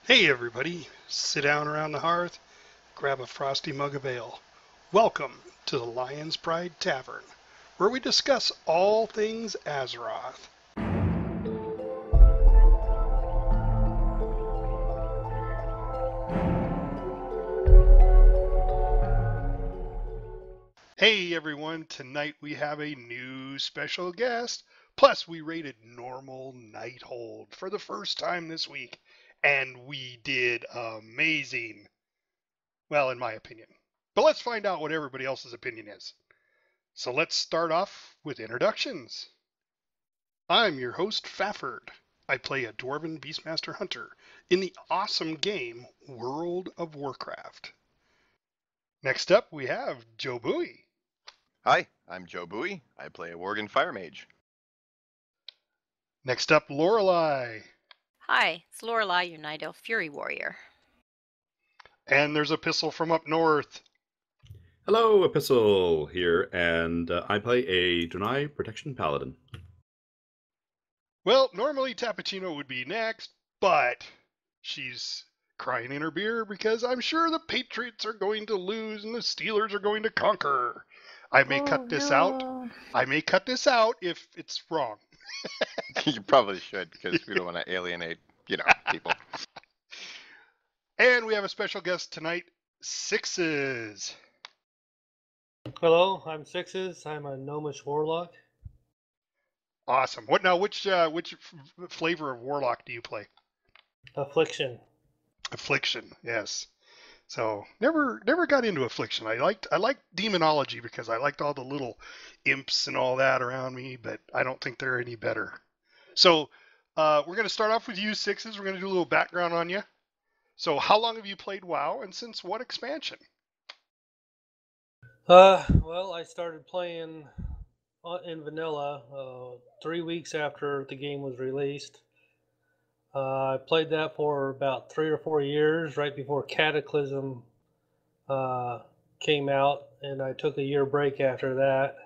Hey everybody, sit down around the hearth, grab a frosty mug of ale. Welcome to the Lion's Pride Tavern, where we discuss all things Azeroth. Hey everyone, tonight we have a new special guest. Plus, we rated normal Nighthold for the first time this week, and we did amazing. Well, in my opinion. But let's find out what everybody else's opinion is. So let's start off with introductions. I'm your host, Fafford. I play a Dwarven Beastmaster Hunter in the awesome game World of Warcraft. Next up, we have Joe Bowie. Hi, I'm Joe Bowie. I play a Worgen Fire Mage. Next up, Lorelei. Hi, it's Lorelei, your Night Elf Fury Warrior. And there's Epistle from up north. Hello, Epistle here, and I play a Deny Protection Paladin. Well, normally Tappuccino would be next, but she's crying in her beer because I'm sure the Patriots are going to lose and the Steelers are going to conquer. I may cut this out. I may cut this out if it's wrong. You probably should, because we don't want to alienate, people. And we have a special guest tonight, Sixes. Hello, I'm Sixes. I'm a gnomish warlock. Awesome. Which flavor of warlock do you play? Affliction. Affliction, yes. So never got into Affliction. I liked Demonology because I liked all the little imps and all that around me, but I don't think they're any better. So we're going to start off with you, Sixes. We're going to do a little background on you. So how long have you played WoW, and since what expansion? Well, I started playing in vanilla 3 weeks after the game was released. I played that for about 3 or 4 years, right before Cataclysm came out, and I took a year break after that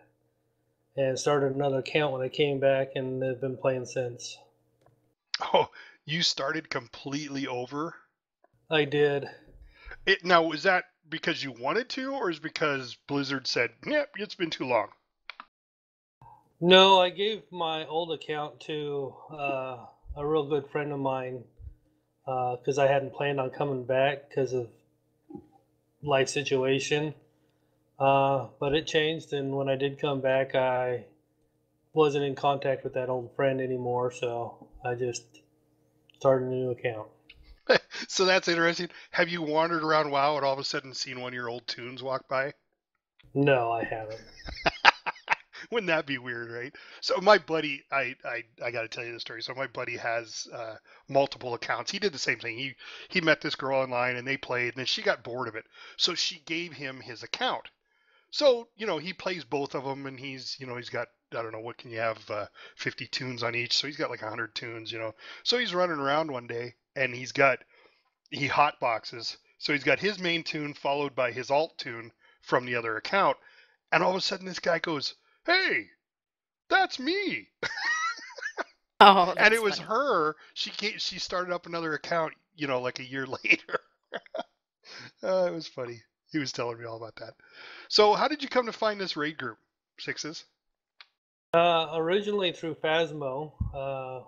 and started another account when I came back, and have been playing since. Oh, you started completely over? I did. Now, was that because you wanted to, or is it because Blizzard said, yep, it's been too long? No, I gave my old account to a real good friend of mine because I hadn't planned on coming back because of life situation. But it changed, and when I did come back, I wasn't in contact with that old friend anymore, so I just started a new account. So that's interesting. Have you wandered around WoW and all of a sudden seen one of your old tunes walk by? No, I haven't. Wouldn't that be weird, right? So my buddy, I got to tell you the story. So my buddy has multiple accounts. He did the same thing. He met this girl online and they played, and then she got bored of it. So she gave him his account. So he plays both of them, and he's got, I don't know, what can you have, 50 tunes on each. So he's got like 100 tunes. So he's running around one day, and he hotboxes. So he's got his main tune followed by his alt tune from the other account, and all of a sudden this guy goes, "Hey, that's me!" Oh, And it was her. She started up another account, like a year later. It was funny. He was telling me all about that. So how did you come to find this raid group, Sixes? Originally through Phasmo on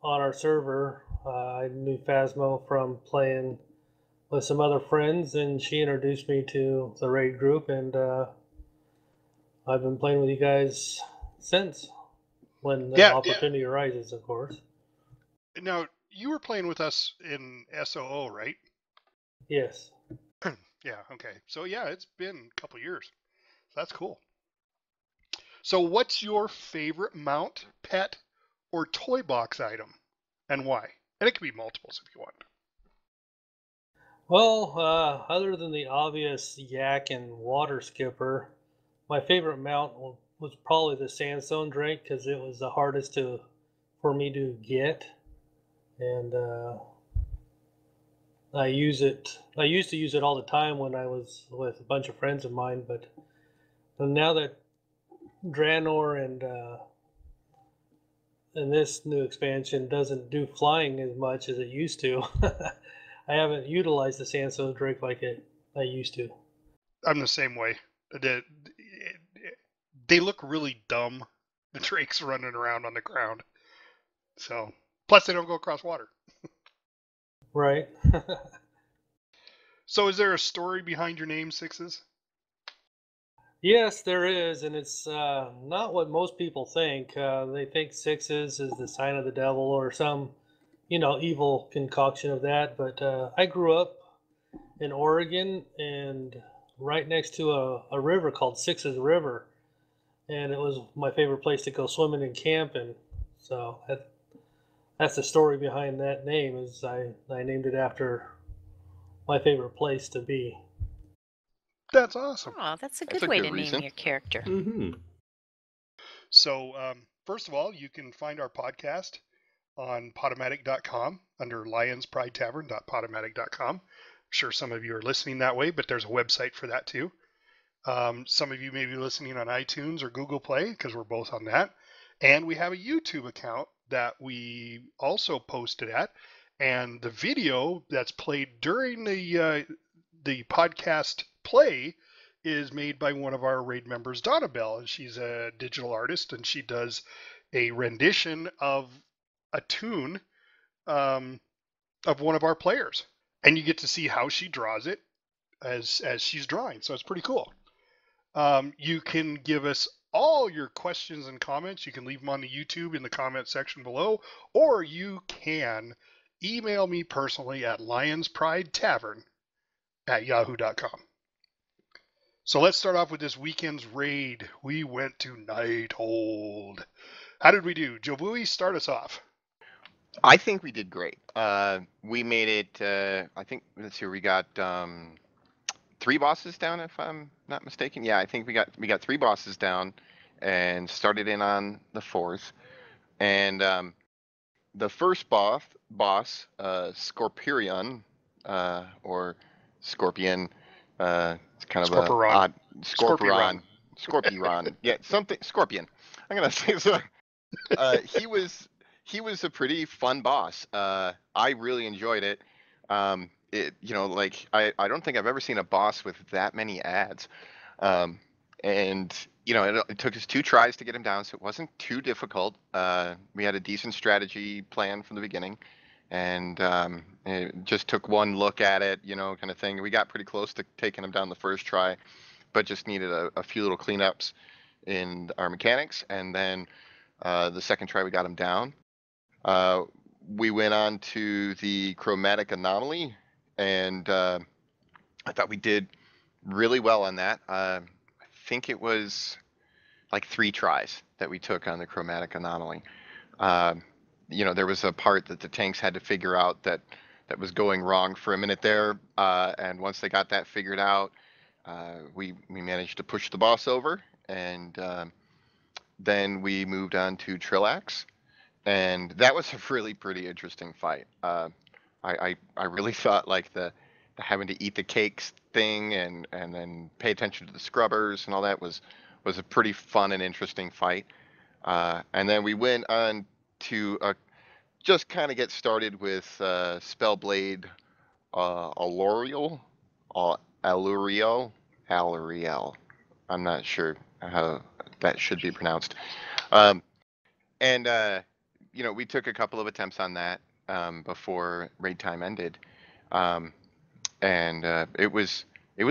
our server. I knew Phasmo from playing with some other friends, and she introduced me to the raid group, and I've been playing with you guys since, when the opportunity arises, of course. Now, you were playing with us in SOO, right? Yes. Yeah, okay. So yeah, it's been a couple years. So that's cool. So what's your favorite mount, pet, or toy box item, and why? And it can be multiples if you want. Well, other than the obvious yak and water skipper, my favorite mount was probably the sandstone drake because it was the hardest for me to get, and I used to use it all the time when I was with a bunch of friends of mine, but now that Draenor and and this new expansion doesn't do flying as much as it used to. I haven't utilized the Sandstone Drake like I used to. I'm the same way. They look really dumb. The drakes running around on the ground. So, plus they don't go across water. Right. So, is there a story behind your name, Sixes? Yes, there is, and it's not what most people think. They think sixes is the sign of the devil or some, evil concoction of that. But I grew up in Oregon and right next to a river called Sixes River, and it was my favorite place to go swimming and camping. So that's the story behind that name. Is I named it after my favorite place to be. That's awesome. Oh, that's a That's good a way good to reason. name your character. Mm-hmm. So, first of all, you can find our podcast on Podomatic.com under lionsprideTavern.podomatic.com. I'm sure some of you are listening that way, but there's a website for that too. Some of you may be listening on iTunes or Google Play because we're both on that. And we have a YouTube account that we also posted at. And the video that's played during the podcast play is made by one of our raid members, Donna Bell, and she's a digital artist, and she does a rendition of a tune of one of our players, and you get to see how she draws it as she's drawing. So it's pretty cool. You can give us all your questions and comments. You can leave them on the YouTube in the comment section below, or you can email me personally at lionsprideTavern@yahoo.com. So let's start off with this weekend's raid. We went to Nighthold. How did we do? Jobui, start us off. I think we did great. We made it. I think let's see. We got 3 bosses down, if I'm not mistaken. Yeah, I think we got 3 bosses down, and started in on the 4th. And the first boss, Scorpyrion, or Scorpion. It's kind of a Scorpiron. odd Scorpiron. Scorpiron. Yeah, something Scorpion. I'm gonna say so. He was a pretty fun boss. I really enjoyed it. Like I don't think I've ever seen a boss with that many ads. And it took us 2 tries to get him down, so it wasn't too difficult. We had a decent strategy plan from the beginning, and it just took one look at it, kind of thing. We got pretty close to taking him down the first try, but just needed a few little cleanups in our mechanics, and then the second try we got him down. We went on to the chromatic anomaly, and I thought we did really well on that. I think it was like 3 tries that we took on the chromatic anomaly. There was a part that the tanks had to figure out that was going wrong for a minute there, and once they got that figured out, we managed to push the boss over, and then we moved on to Trillax, and that was a really pretty interesting fight. I really thought like the having to eat the cakes thing and then pay attention to the scrubbers and all that was a pretty fun and interesting fight. And then we went on to just kind of get started with Spellblade Aluriel. I'm not sure how that should be pronounced. And we took a couple of attempts on that before raid time ended, and it was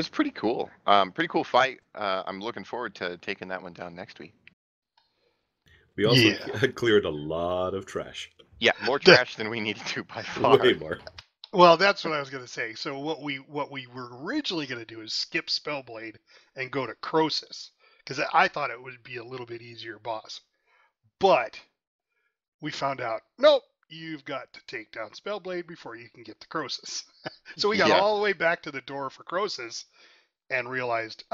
pretty cool. Pretty cool fight. I'm looking forward to taking that one down next week. We also cleared a lot of trash. Yeah, more trash than we needed to by far. Way more. Well, that's what I was going to say. So what we were originally going to do is skip Spellblade and go to Croesus, because I thought it would be a little bit easier boss. But we found out, nope, you've got to take down Spellblade before you can get to Croesus. So we got all the way back to the door for Croesus and realized,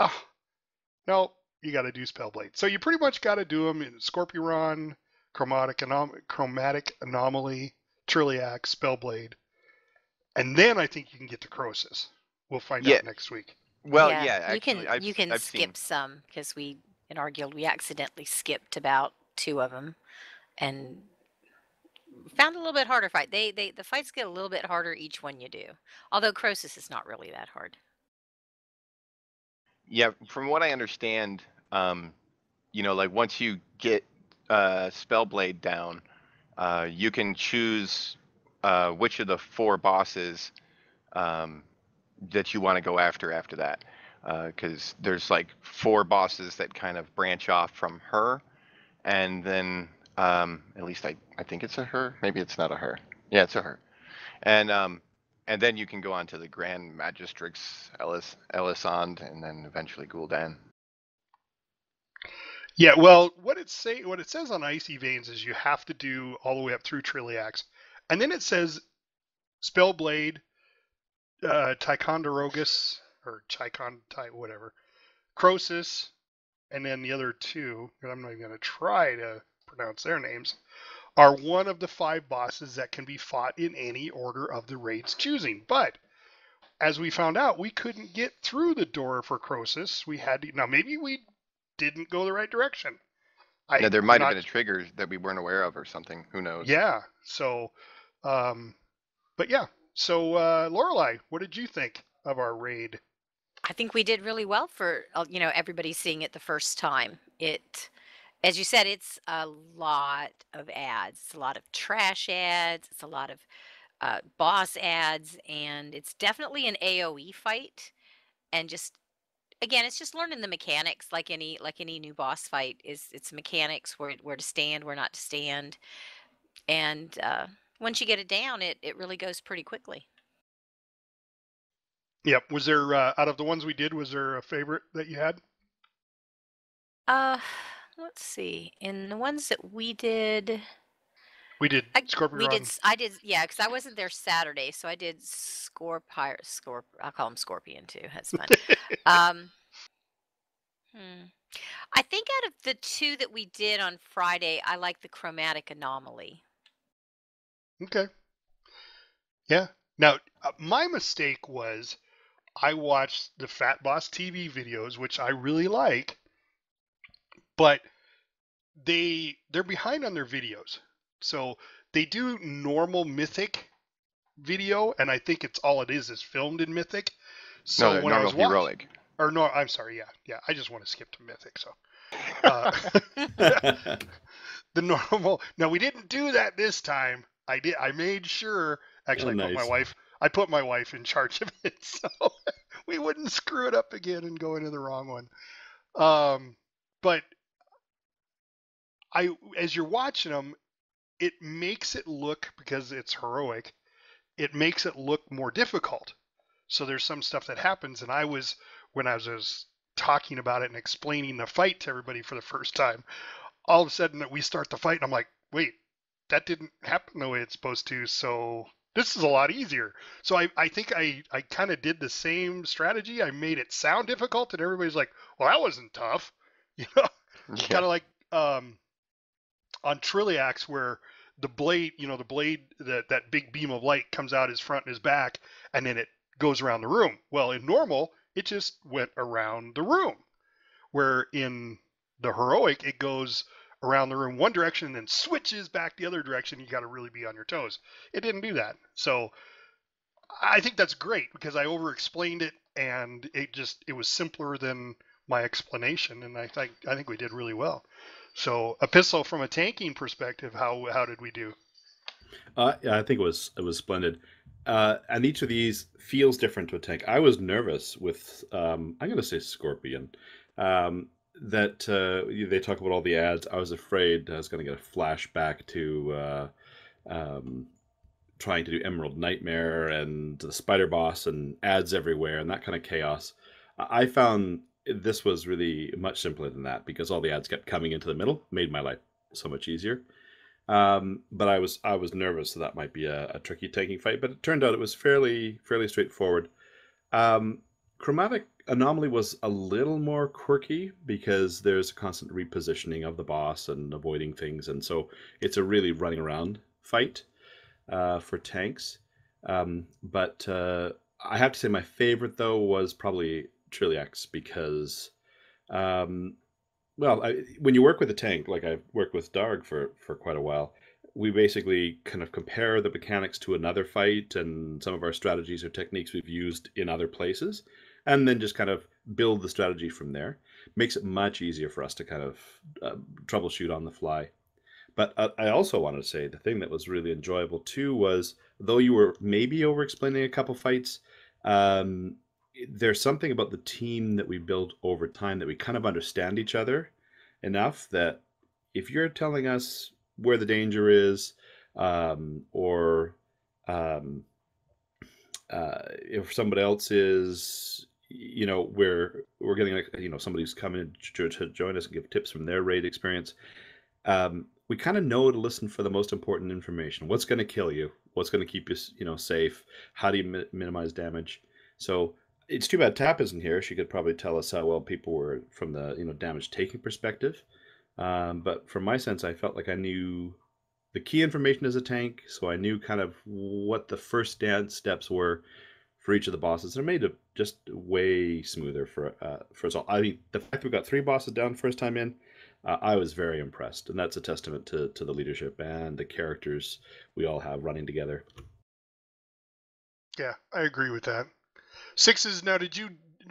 no, you got to do Spellblade. So you pretty much got to do them in Scorpion, Chromatic Anomaly, Trilliac, Spellblade. And then I think you can get to Croesus. We'll find out next week. Well, actually, you can I've skip some, because we in our guild we accidentally skipped about 2 of them, and found a little bit harder fight. The fights get a little bit harder each one you do. Although Croesus is not really that hard. Yeah, from what I understand, like once you get Spellblade down, you can choose which of the 4 bosses that you want to go after that. Because there's like 4 bosses that kind of branch off from her, and then at least I think it's a her. Maybe it's not a her. Yeah, it's a her. And then you can go on to the Grand Magistrix Elisand, and then eventually Gul'dan. Yeah, well, what it says on Icy Veins is you have to do all the way up through Trilliax, and then it says Spellblade, Ticonderogus or whatever, Croesus, and then the other 2. I'm not even going to try to pronounce their names. Are one of the 5 bosses that can be fought in any order of the raid's choosing. But as we found out, we couldn't get through the door for Croesus. We had to, now maybe we didn't go the right direction. Now, there might have been a trigger that we weren't aware of or something. Who knows? Yeah. So, but yeah. So, Lorelai, what did you think of our raid? I think we did really well for everybody seeing it the first time. It, as you said, it's a lot of ads. It's a lot of trash ads. It's a lot of boss ads, and it's definitely an AOE fight. And just again, it's just learning the mechanics, like any new boss fight. It's mechanics, where to stand, where not to stand, and once you get it down, it really goes pretty quickly. Yep. Was there out of the ones we did, was there a favorite that you had? Let's see. In the ones that we did, Scorpion. I did, yeah, because I wasn't there Saturday, so I did I'll call him Scorpion too. That's fun. I think out of the 2 that we did on Friday, I like the Chromatic Anomaly. Okay. Yeah. Now, my mistake was I watched the Fat Boss TV videos, which I really like, but they're behind on their videos. So they do normal Mythic video, and I think it's all it is filmed in Mythic. So no, when I was heroic. Or no, I'm sorry, yeah. I just want to skip to Mythic. So the normal. No, we didn't do that this time. I made sure. Actually, I put my wife in charge of it, so we wouldn't screw it up again and go into the wrong one. But as you're watching them, it makes it look, because it's heroic, it makes it look more difficult. So there's some stuff that happens, and when I was talking about it and explaining the fight to everybody for the first time, all of a sudden we start the fight, and I'm like, wait, that didn't happen the way it's supposed to, so this is a lot easier. So I think I kind of did the same strategy. I made it sound difficult, and everybody's like, well, that wasn't tough. Kind of like on Trilliax, where the blade, that big beam of light comes out his front and his back, and then it goes around the room. Well, in normal, it just went around the room, where in the heroic, it goes around the room one direction and then switches back the other direction. You got to really be on your toes. It didn't do that. So I think that's great, because I over-explained it, and it was simpler than my explanation, and I think we did really well. So, Epistle, from a tanking perspective, how did we do? Yeah, I think it was splendid. And each of these feels different to a tank. I was nervous with, I'm going to say Scorpion, that they talk about all the ads. I was afraid I was going to get a flashback to trying to do Emerald Nightmare and the Spider Boss and ads everywhere and that kind of chaos. I found this was really much simpler than that, because all the ads kept coming into the middle, made my life so much easier. But I was nervous that might be a tricky tanking fight, but it turned out it was fairly straightforward. Chromatic Anomaly was a little more quirky, because there's a constant repositioning of the boss and avoiding things, and so it's a really running around fight for tanks. But I have to say my favorite, though, was probably Trilliax, because when you work with a tank, like I've worked with Darg for quite a while, we basically kind of compare the mechanics to another fight and some of our strategies or techniques we've used in other places, and then just kind of build the strategy from there. Makes it much easier for us to kind of troubleshoot on the fly. But I also wanted to say the thing that was really enjoyable too was, though you were maybe over explaining a couple fights, um, there's something about the team that we built over time that we kind of understand each other enough that if you're telling us where the danger is, or if somebody else is, we're getting somebody who's coming to join us and give tips from their raid experience. We kind of know to listen for the most important information. What's going to kill you? What's going to keep you, safe? How do you minimize damage? So it's too bad Tap isn't here. She could probably tell us how well people were from the damage taking perspective. But from my sense, I felt like I knew the key information as a tank, so I knew kind of what the first steps were for each of the bosses. And it made it just way smoother for us all. I mean, the fact we got 3 bosses down first time in, I was very impressed, and that's a testament to the leadership and the characters we all have running together. Yeah, I agree with that. Sixes, now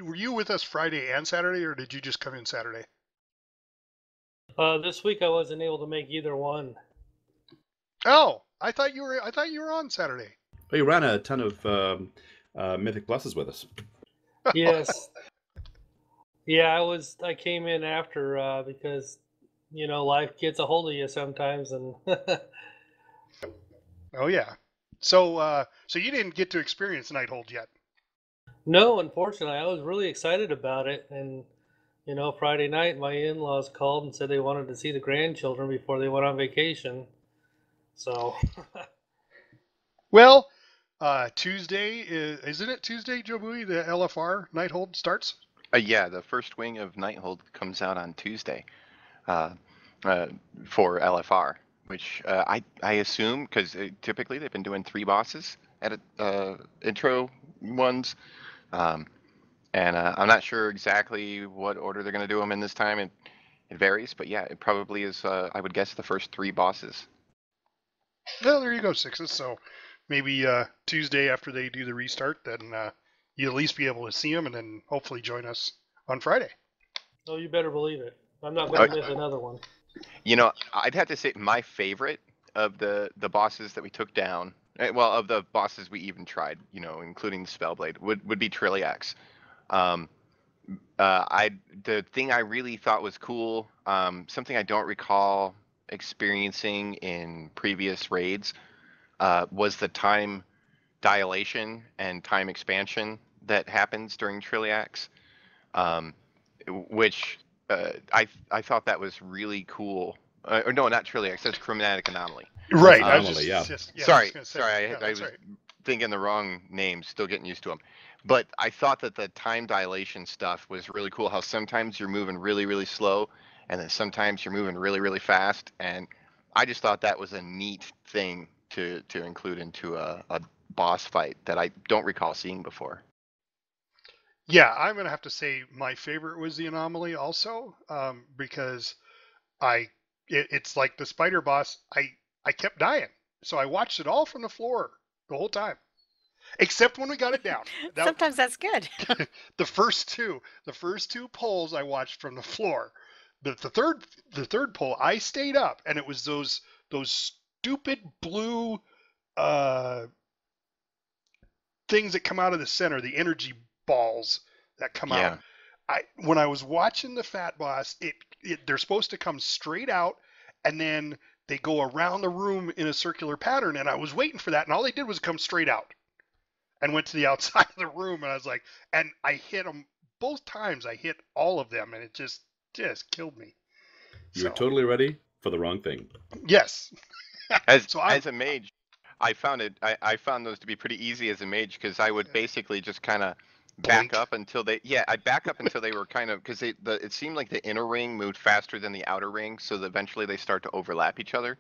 were you with us Friday and Saturday, or did you just come in Saturday? This week I wasn't able to make either one. Oh, I thought you were on Saturday. Well, you ran a ton of Mythic Pluses with us. Yes. Yeah, I came in after because life gets a hold of you sometimes, and Oh yeah. So you didn't get to experience Nighthold yet? No, unfortunately, I was really excited about it, and Friday night my in-laws called and said they wanted to see the grandchildren before they went on vacation. So. Well, Tuesday isn't it Tuesday, Joe Bowie? The LFR Nighthold starts. Yeah, the first wing of Nighthold comes out on Tuesday for LFR, which I assume, because typically they've been doing 3 bosses at intro ones, and I'm not sure exactly what order they're going to do them in this time. It varies, but yeah, it probably is, I would guess, the first 3 bosses. Well, there you go, Sixes. So maybe Tuesday after they do the restart, then you'll at least be able to see them, and then hopefully join us on Friday. Oh, you better believe it. I'm not going to miss another one. I'd have to say my favorite of the bosses that we took down, well, of the bosses we even tried, including the Spellblade, would be Trilliax. The thing I really thought was cool, something I don't recall experiencing in previous raids, was the time dilation and time expansion that happens during Trilliax, which I thought that was really cool. Or no, not Trilliax. That's Chromatic Anomaly. Right. Anomaly, yeah. Sorry, I was thinking the wrong name. Still getting used to them. But I thought that the time dilation stuff was really cool. How sometimes you're moving really, really slow, and then sometimes you're moving really, really fast. And I just thought that was a neat thing to include into a boss fight that I don't recall seeing before. Yeah, I'm going to have to say my favorite was the Anomaly also, because it's like the spider boss. I kept dying, so I watched it all from the floor the whole time, except when we got it down. Sometimes that's good. The first two polls I watched from the floor. The third poll I stayed up, and it was those stupid blue things that come out of the center, the energy balls that come out. When I was watching the Fat Boss, they're supposed to come straight out, and then they go around the room in a circular pattern, and I was waiting for that, and all they did was come straight out and went to the outside of the room, and I was like, and I hit them both times. I hit all of them, and it just killed me. You were totally ready for the wrong thing. Yes. As a mage, I found those to be pretty easy as a mage, because I would basically just kind of back up until I'd back up until they were kind of, because it seemed like the inner ring moved faster than the outer ring, so that eventually they start to overlap each other,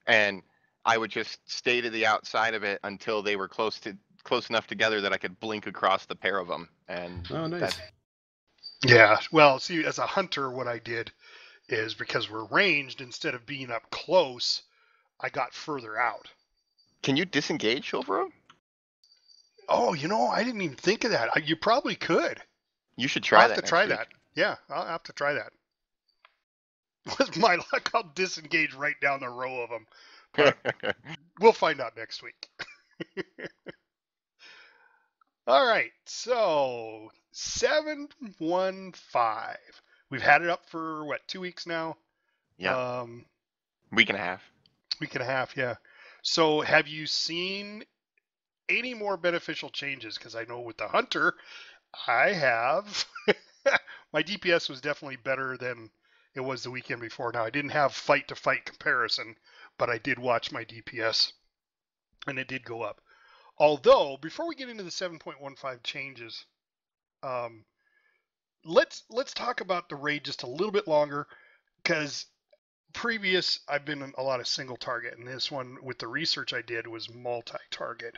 and I would just stay to the outside of it until they were close enough together that I could blink across the pair of them. And oh, nice. Yeah, well, see, as a hunter, what I did is, because we're ranged, instead of being up close, I got further out. Can you disengage over them? Oh, I didn't even think of that. You probably could. You should I'll try have that to next try week. that. Yeah, I'll have to try that. With my luck, I'll disengage right down the row of them. But we'll find out next week. All right, so 715. We've had it up for, 2 weeks now? Yeah. Week and a half. Week and a half, yeah. So have you seen any more beneficial changes? Because I know with the Hunter, I have. My DPS was definitely better than it was the weekend before. Now, I didn't have fight-to-fight comparison, but I did watch my DPS, and it did go up. Although, before we get into the 7.15 changes, let's talk about the raid just a little bit longer, because previous I've been in a lot of single target, and this one with the research I did was multi-target.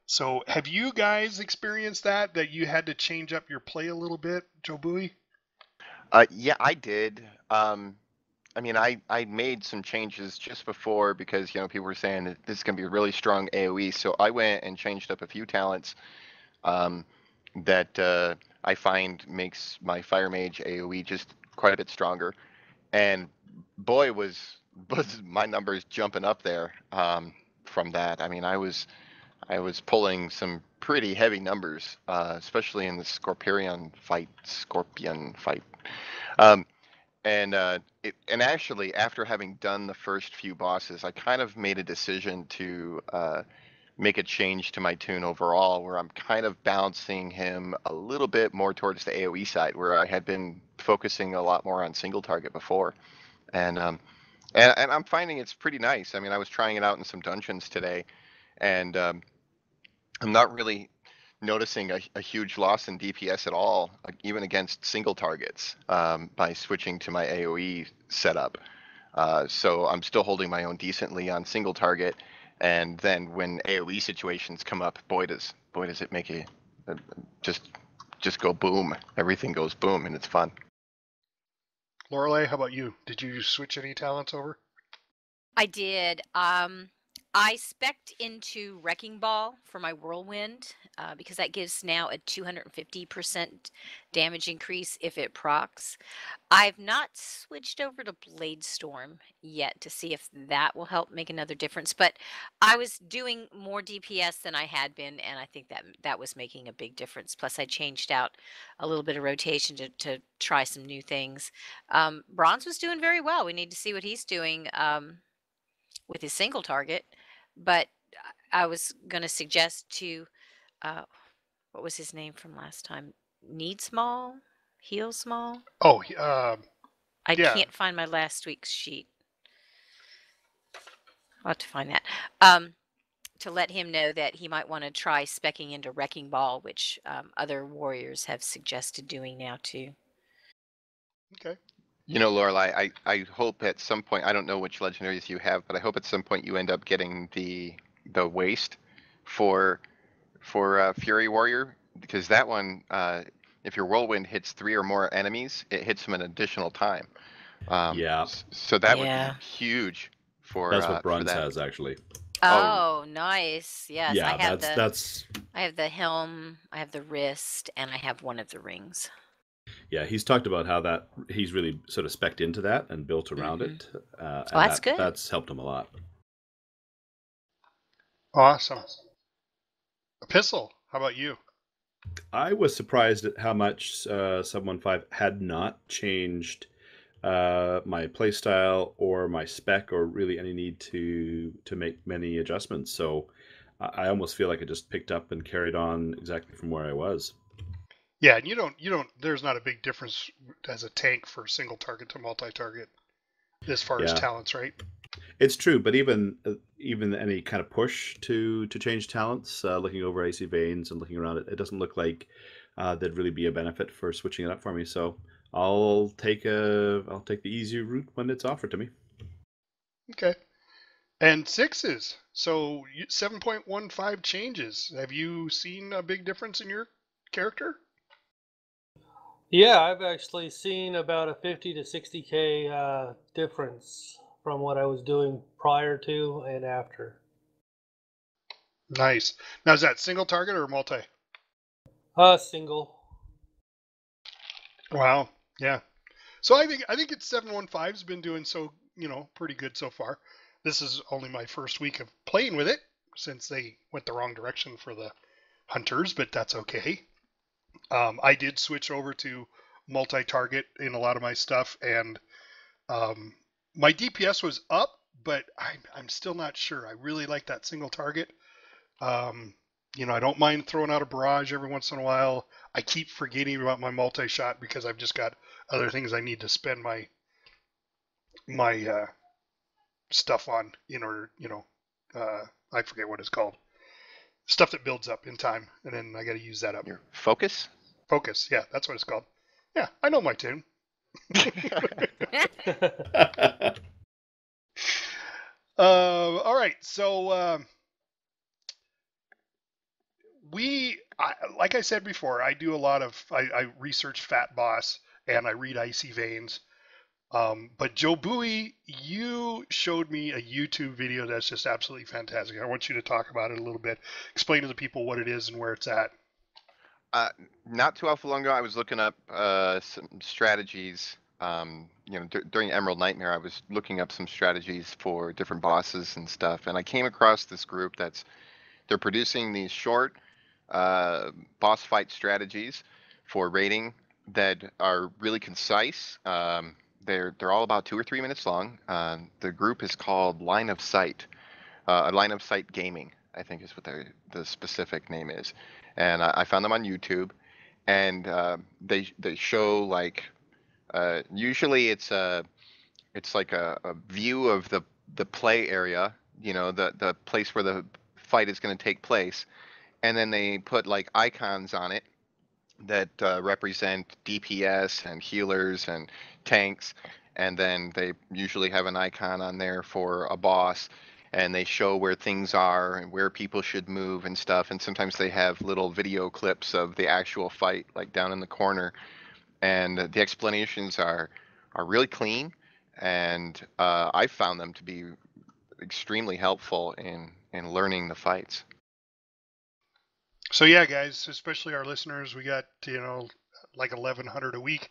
So have you guys experienced that you had to change up your play a little bit, Joe Bowie? Yeah, I did. I mean, I made some changes just before because people were saying that this is going to be a really strong AOE. So I went and changed up a few talents that I find makes my Fire Mage AOE just quite a bit stronger. And boy, was my numbers jumping up there from that. I mean, I was pulling some pretty heavy numbers, especially in the Scorpion fight. Um, and actually, after having done the first few bosses, I kind of made a decision to make a change to my tune overall, where I'm kind of bouncing him a little bit more towards the AOE side, where I had been focusing a lot more on single target before, and I'm finding it's pretty nice. I mean, I was trying it out in some dungeons today, and I'm not really noticing a huge loss in DPS at all, even against single targets, by switching to my AOE setup. So I'm still holding my own decently on single target, and then when AOE situations come up, boy does it make it just go boom. Everything goes boom, and it's fun. Lorelei, how about you? Did you switch any talents over? I did. I spec'd into Wrecking Ball for my Whirlwind because that gives now a 250% damage increase if it procs. I've not switched over to Blade Storm yet to see if that will help make another difference, but I was doing more DPS than I had been, and I think that was making a big difference. Plus, I changed out a little bit of rotation to try some new things. Bronze was doing very well. We need to see what he's doing with his single target, but I was going to suggest to, what was his name from last time? Need Small? Heal Small? Oh, I yeah. can't find my last week's sheet. I'll have to find that. To let him know that he might want to try specking into Wrecking Ball, which other warriors have suggested doing now too. Okay. Lorelai, I hope at some point, I don't know which legendaries you have, but I hope at some point you end up getting the waste for Fury Warrior, because that one, if your Whirlwind hits 3 or more enemies, it hits them an additional time. Yeah. So that would be huge for That's what for Bronze that. has, actually. Oh, nice. Yes, Yeah, I have that's I have the helm, I have the wrist, and I have one of the rings. yeah. He's talked about how that he's really sort of specced into that and built around it. And that's good. That's helped him a lot. Awesome. Epistle, how about you? I was surprised at how much 715 had not changed my playstyle or my spec, or really any need to make many adjustments. So I almost feel like I just picked up and carried on exactly from where I was. Yeah, and you don't. There's not a big difference as a tank for single target to multi-target, as far as talents, right? It's true, but even any kind of push to change talents, looking over AC Veins and looking around it, it doesn't look like there'd really be a benefit for switching it up for me. So I'll take the easy route when it's offered to me. Okay. And sixes. So 7.15 changes. Have you seen a big difference in your character? Yeah, I've actually seen about a 50 to 60K difference from what I was doing prior to and after. Nice. Now, is that single target or multi? Single. Wow. Yeah. So I think it's 715's been doing so, pretty good so far. This is only my first week of playing with it since they went the wrong direction for the hunters, but that's okay. I did switch over to multi-target in a lot of my stuff, and my DPS was up, but I'm still not sure. I really like that single target. I don't mind throwing out a barrage every once in a while. I keep forgetting about my multi-shot because I've just got other things I need to spend my stuff on in order, I forget what it's called. Stuff that builds up in time, and then I got to use that up. Your focus? Focus, yeah, that's what it's called. Yeah, I know my tune. All right, so like I said before, I do a lot of, I research Fat Boss and I read Icy Veins. But Joe Bowie, you showed me a YouTube video that's just absolutely fantastic. I want you to talk about it a little bit. Explain to the people what it is and where it's at. Not too awful long ago, I was looking up some strategies. During Emerald Nightmare, I was looking up some strategies for different bosses and stuff, and I came across this group they're producing these short boss fight strategies for raiding that are really concise. They're all about 2 or 3 minutes long. The group is called Line of Sight. Line of Sight Gaming, I think is what the specific name is. And I found them on YouTube, and they show like usually it's like a view of the play area, the place where the fight is going to take place, and then they put like icons on it that represent DPS and healers and tanks, and then they usually have an icon on there for a boss, and they show where things are and where people should move and stuff, and sometimes they have little video clips of the actual fight like down in the corner, and the explanations are really clean, and I found them to be extremely helpful in learning the fights. So yeah, guys, especially our listeners, we got like 1,100 a week.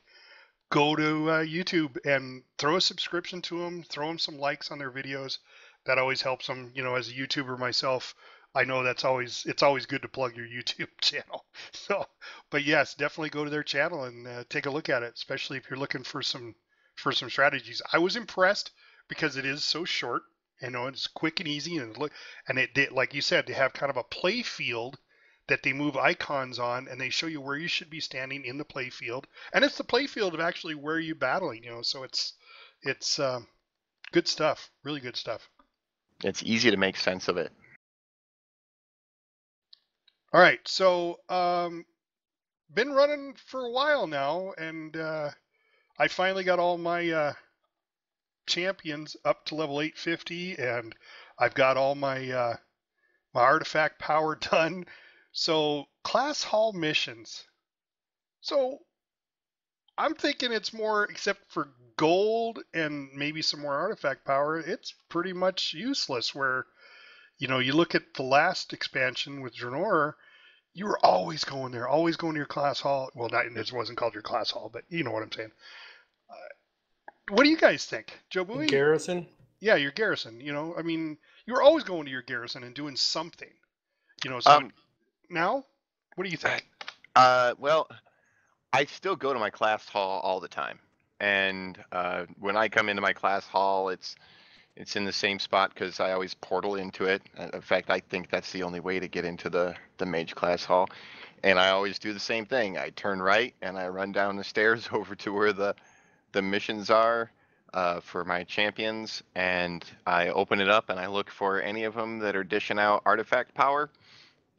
Go to YouTube and throw a subscription to them. Throw them some likes on their videos. That always helps them. As a YouTuber myself, I know it's always good to plug your YouTube channel. So, but yes, definitely go to their channel and take a look at it, especially if you're looking for some strategies. I was impressed because it is so short. It's quick and easy, and it did, like you said, they have kind of a play field that they move icons on, and they show you where you should be standing in the play field, and it's the play field of actually where you're battling. So it's good stuff, really good stuff. It's easy to make sense of it. All right, so been running for a while now, and I finally got all my champions up to level 850, and I've got all my my artifact power done. So class hall missions. So I'm thinking it's more, except for gold and maybe some more artifact power, it's pretty much useless. Where you look at the last expansion with Draenor, you were always going there, always going to your class hall. Well, it wasn't called your class hall, but you know what I'm saying. What do you guys think, Joe Bowie? Garrison? Yeah, your garrison. I mean, you were always going to your garrison and doing something. So now, what do you think? Well, I still go to my class hall all the time, and when I come into my class hall, it's in the same spot because I always portal into it. In fact, I think that's the only way to get into the mage class hall, and I always do the same thing. I turn right and I run down the stairs over to where the missions are for my champions, and I open it up and I look for any of them that are dishing out artifact power,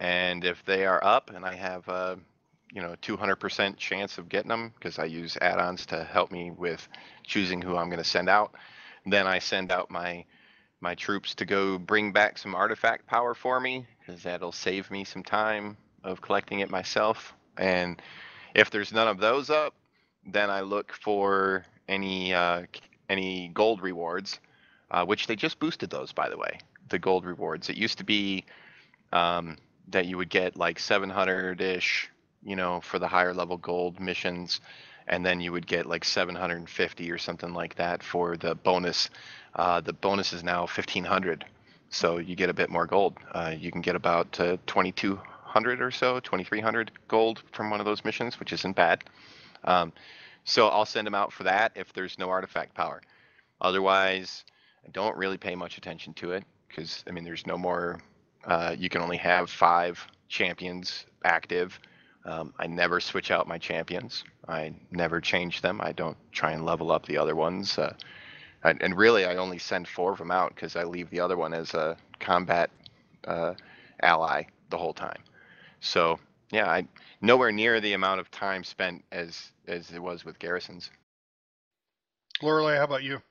and if they are up and I have a 200% chance of getting them because I use add-ons to help me with choosing who I'm going to send out, then I send out my troops to go bring back some artifact power for me, because that'll save me some time of collecting it myself. And if there's none of those up, then I look for any gold rewards which they just boosted those, by the way, the gold rewards. It used to be that you would get like 700-ish, for the higher level gold missions, and then you would get like 750 or something like that for the bonus. The bonus is now 1500, so you get a bit more gold. You can get about 2200 or so, 2300 gold from one of those missions, which isn't bad. So I'll send them out for that if there's no artifact power. Otherwise, I don't really pay much attention to it because, I mean, there's no more. You can only have 5 champions active. I never switch out my champions. I never change them. I don't try and level up the other ones. And really, I only send 4 of them out because I leave the other one as a combat ally the whole time. So yeah, I nowhere near the amount of time spent as it was with garrisons. Lorelei, how about you?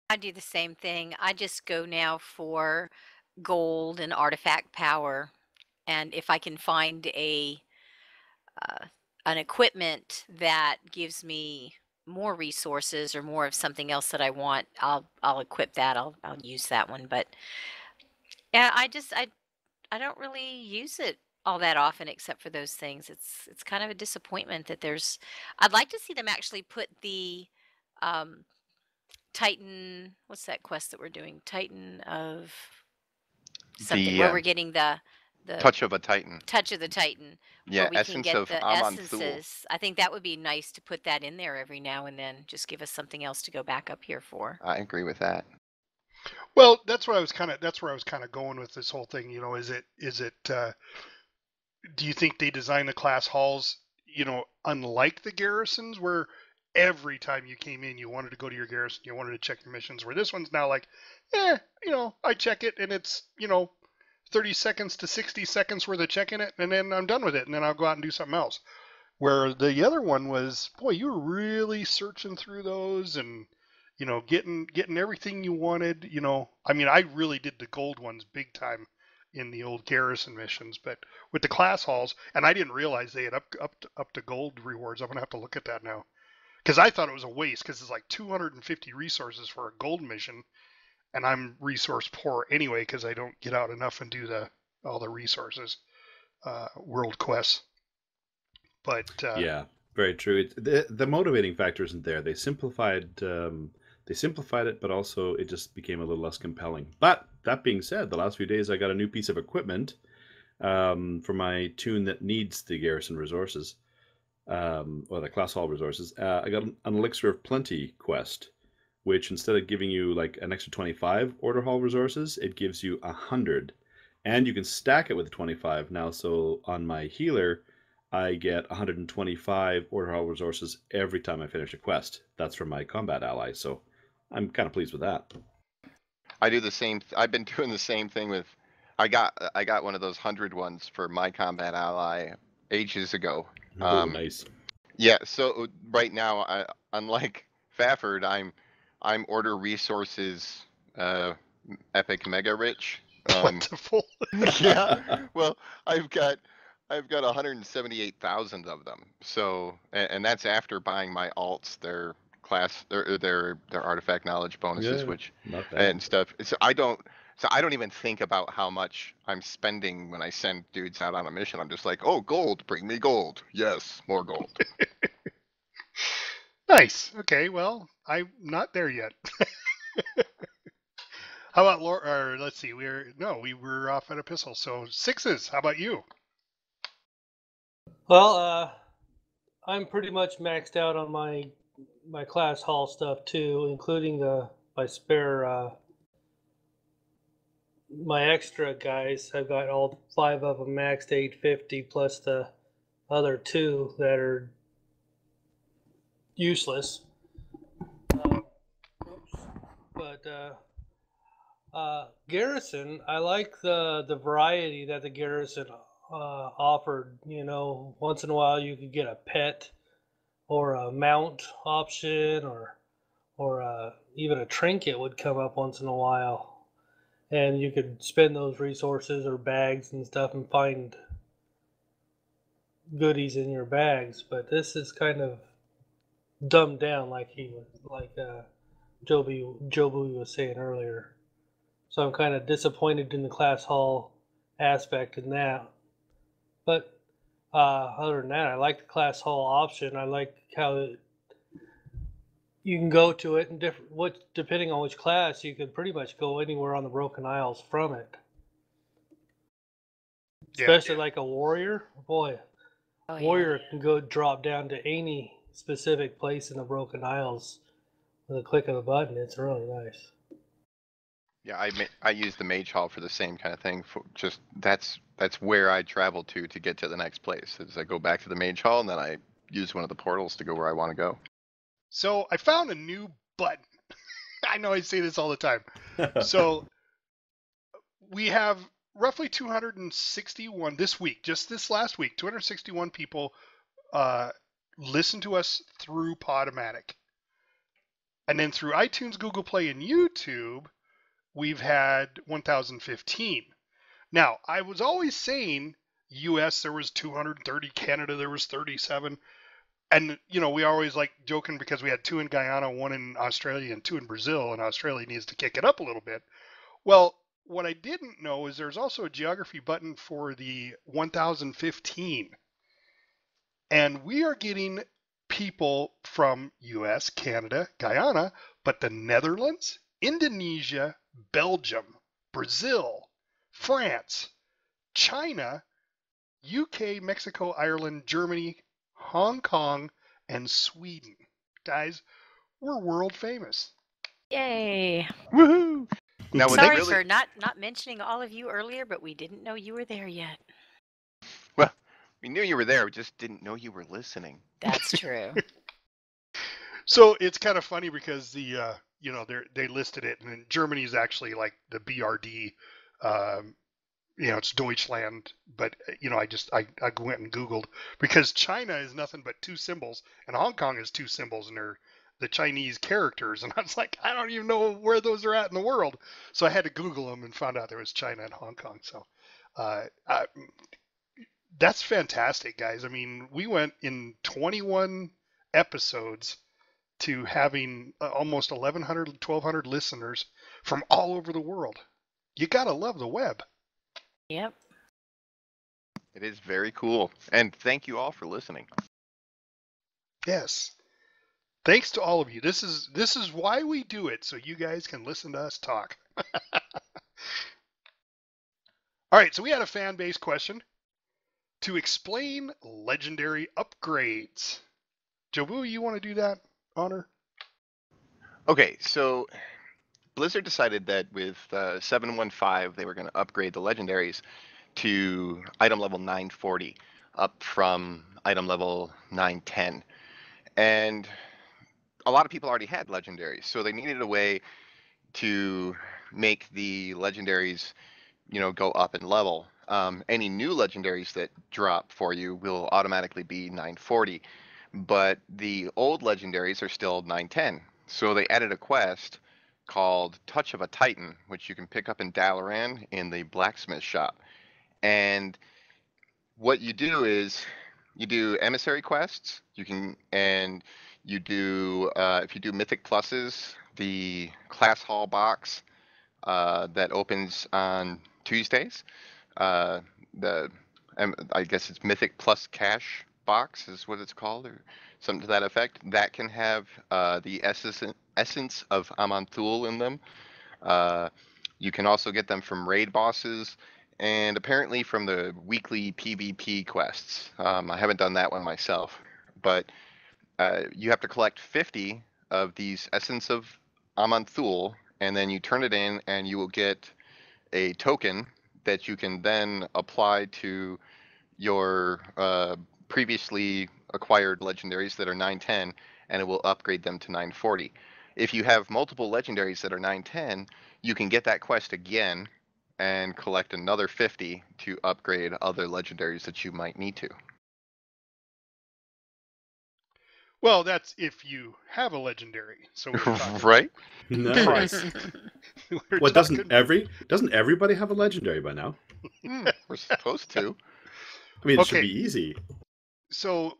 I do the same thing. I just go now for gold and artifact power, and if I can find an equipment that gives me more resources or more of something else that I want, I'll equip that. I'll use that one. But yeah, I don't really use it all that often except for those things. It's kind of a disappointment that there's. I'd like to see them actually put the um, Titan. What's that quest that we're doing? Titan of something The where we're getting the touch of a Titan. touch of the Titan, where Yeah, we can essence get of the Amon Thul. essences. I think that would be nice to put that in there every now and then. Just give us something else to go back up here for. I agree with that. Well, that's where I was kind of going with this whole thing. Is it do you think they designed the class halls, unlike the garrisons, where every time you came in, you wanted to go to your garrison, you wanted to check your missions, where this one's now like, I check it and it's, 30 seconds to 60 seconds worth of checking it, and then I'm done with it, and then I'll go out and do something else. Where the other one was, boy, you were really searching through those and, getting everything you wanted. I mean, I really did the gold ones big time in the old garrison missions, but with the class halls, and I didn't realize they had up to gold rewards. I'm gonna have to look at that now because I thought it was a waste because it's like 250 resources for a gold mission, and I'm resource poor anyway because I don't get out enough and do all the resources, world quests. But Yeah, very true. The motivating factor isn't there. They simplified it, but also it just became a little less compelling. But that being said, the last few days I got a new piece of equipment for my tune that needs the garrison resources, or the class hall resources. I got an Elixir of Plenty quest, which instead of giving you like an extra 25 order hall resources, it gives you 100, and you can stack it with 25 now. So on my healer, I get 125 order hall resources every time I finish a quest. That's from my combat ally, so I'm kind of pleased with that. I do the same. I've been doing the same thing with. I got one of those 100 ones for my combat ally ages ago. Oh, nice. Yeah. So right now, unlike Fafford, I'm order resources epic mega rich. plentiful. Yeah. Well, I've got 178,000 of them. So, and that's after buying my alts, their class, their artifact knowledge bonuses, Yeah, which not bad. and stuff. So I don't even think about how much I'm spending when I send dudes out on a mission. I'm just like, oh, gold, bring me gold. Yes, more gold. Nice. Okay. Well, I'm not there yet. How about Laura? Or let's see. We were off at Epistle. So sixes. How about you? Well, I'm pretty much maxed out on my class hall stuff too, including my spare my extra guys. I've got all 5 of them maxed 850 plus the other 2 that are useless. But garrison, I like the variety that the garrison offered. Once in a while you could get a pet or a mount option, or even a trinket would come up once in a while, and you could spend those resources or bags and stuff and find goodies in your bags. But this is kind of dumbed down, like Jobu was saying earlier. So I'm kind of disappointed in the class hall aspect in that. But other than that, I like the class hall option. I like how you can go to it and depending on which class, you can pretty much go anywhere on the Broken Isles from it. Especially like a warrior, boy. Warrior can go drop down to any specific place in the Broken Isles with a click of a button. It's really nice. Yeah, I use the Mage Hall for the same kind of thing. That's where I travel to get to the next place. Is I go back to the Mage Hall and then I use one of the portals to go where I want to go. So I found a new button. I know I say this all the time. So we have roughly 261 this week, just this last week, 261 people listen to us through Podomatic. And then through iTunes, Google Play, and YouTube, we've had 1,015. Now, I was always saying US there was 230, Canada there was 37. And, you know, we always like joking because we had 2 in Guyana, 1 in Australia, and 2 in Brazil, and Australia needs to kick it up a little bit. Well, what I didn't know is there's also a geography button for the 1015. And we are getting people from US, Canada, Guyana, but the Netherlands, Indonesia, Belgium, Brazil, France, China, UK, Mexico, Ireland, Germany, Hong Kong, and Sweden. Guys, we're world famous. Yay. Woohoo! Now, Sorry for not mentioning all of you earlier, but we didn't know you were there yet. Well, we knew you were there, we just didn't know you were listening. That's true. So it's kind of funny because the you know they listed it, and Germany is actually like the BRD. You know, it's Deutschland, but you know, I went and Googled because China is nothing but 2 symbols, and Hong Kong is 2 symbols, and they're the Chinese characters, and I was like, I don't even know where those are at in the world, so I had to Google them and found out there was China and Hong Kong. So that's fantastic, guys. I mean, we went in 21 episodes to having almost 1,100, 1,200 listeners from all over the world. You gotta love the web. Yep. It is very cool. And thank you all for listening. Yes. Thanks to all of you. This is why we do it, so you guys can listen to us talk. All right, so we had a fan-based question to explain legendary upgrades. Jobu, you want to do that honor? Okay, so Blizzard decided that with 7.15 they were going to upgrade the legendaries to item level 940 up from item level 910. And a lot of people already had legendaries, so they needed a way to make the legendaries, you know, go up in level. Any new legendaries that drop for you will automatically be 940, but the old legendaries are still 910. So they added a quest called Touch of a Titan, which you can pick up in Dalaran in the blacksmith shop. And what you do is you do emissary quests. You can, and you do if you do mythic pluses, the class hall box that opens on Tuesdays. I guess it's mythic plus cash box is what it's called, or something to that effect. That can have the essence of Amanthul in them. You can also get them from raid bosses, and apparently from the weekly PvP quests. I haven't done that one myself, but you have to collect 50 of these essence of Amanthul, and then you turn it in, and you will get a token that you can then apply to your previously acquired legendaries that are 910, and it will upgrade them to 940. If you have multiple legendaries that are 910, you can get that quest again and collect another 50 to upgrade other legendaries that you might need to. Well, that's if you have a legendary. So we're talking Right? price. Well, doesn't everybody have a legendary by now? We're supposed to. I mean, it should Okay. be easy. So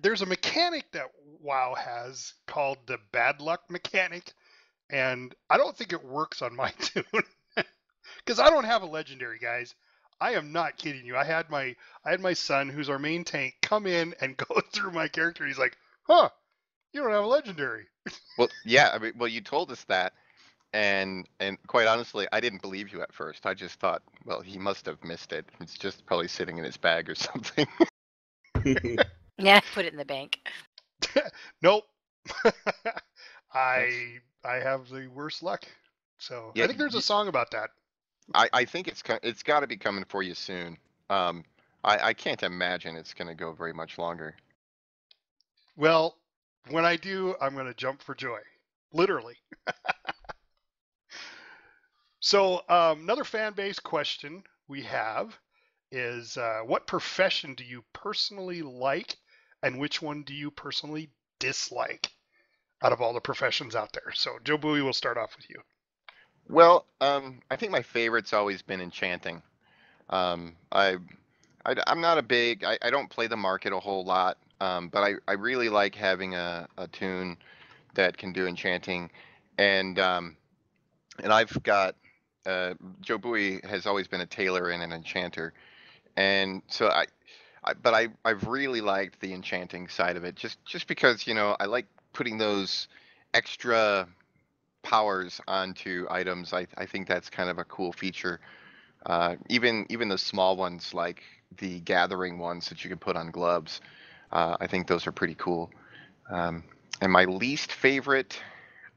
there's a mechanic that WoW has called the bad luck mechanic, and I don't think it works on my tune because I don't have a legendary, guys. I am not kidding you. I had my son, who's our main tank, come in and go through my character. He's like, "Huh, you don't have a legendary." Well, yeah, I mean, well, you told us that, and quite honestly, I didn't believe you at first. I just thought, well, he must have missed it. It's just probably sitting in his bag or something. Yeah, put it in the bank. Nope. That's, I have the worst luck. So yeah, I think there's a song about that. I think it's got to be coming for you soon. I can't imagine it's going to go very much longer. Well, when I do, I'm going to jump for joy. Literally. So another fan base question we have is what profession do you personally like and which one do you personally dislike out of all the professions out there? So Joe Bowie, will start off with you. Well, I think my favorite's always been enchanting. I I'm not a big. I don't play the market a whole lot, but I really like having a tune that can do enchanting, and I've got Joe Bowie has always been a tailor and an enchanter, and so I've really liked the enchanting side of it, just because I like putting those extra powers onto items. I think that's kind of a cool feature. Even the small ones like the gathering ones that you can put on gloves. I think those are pretty cool. And my least favorite,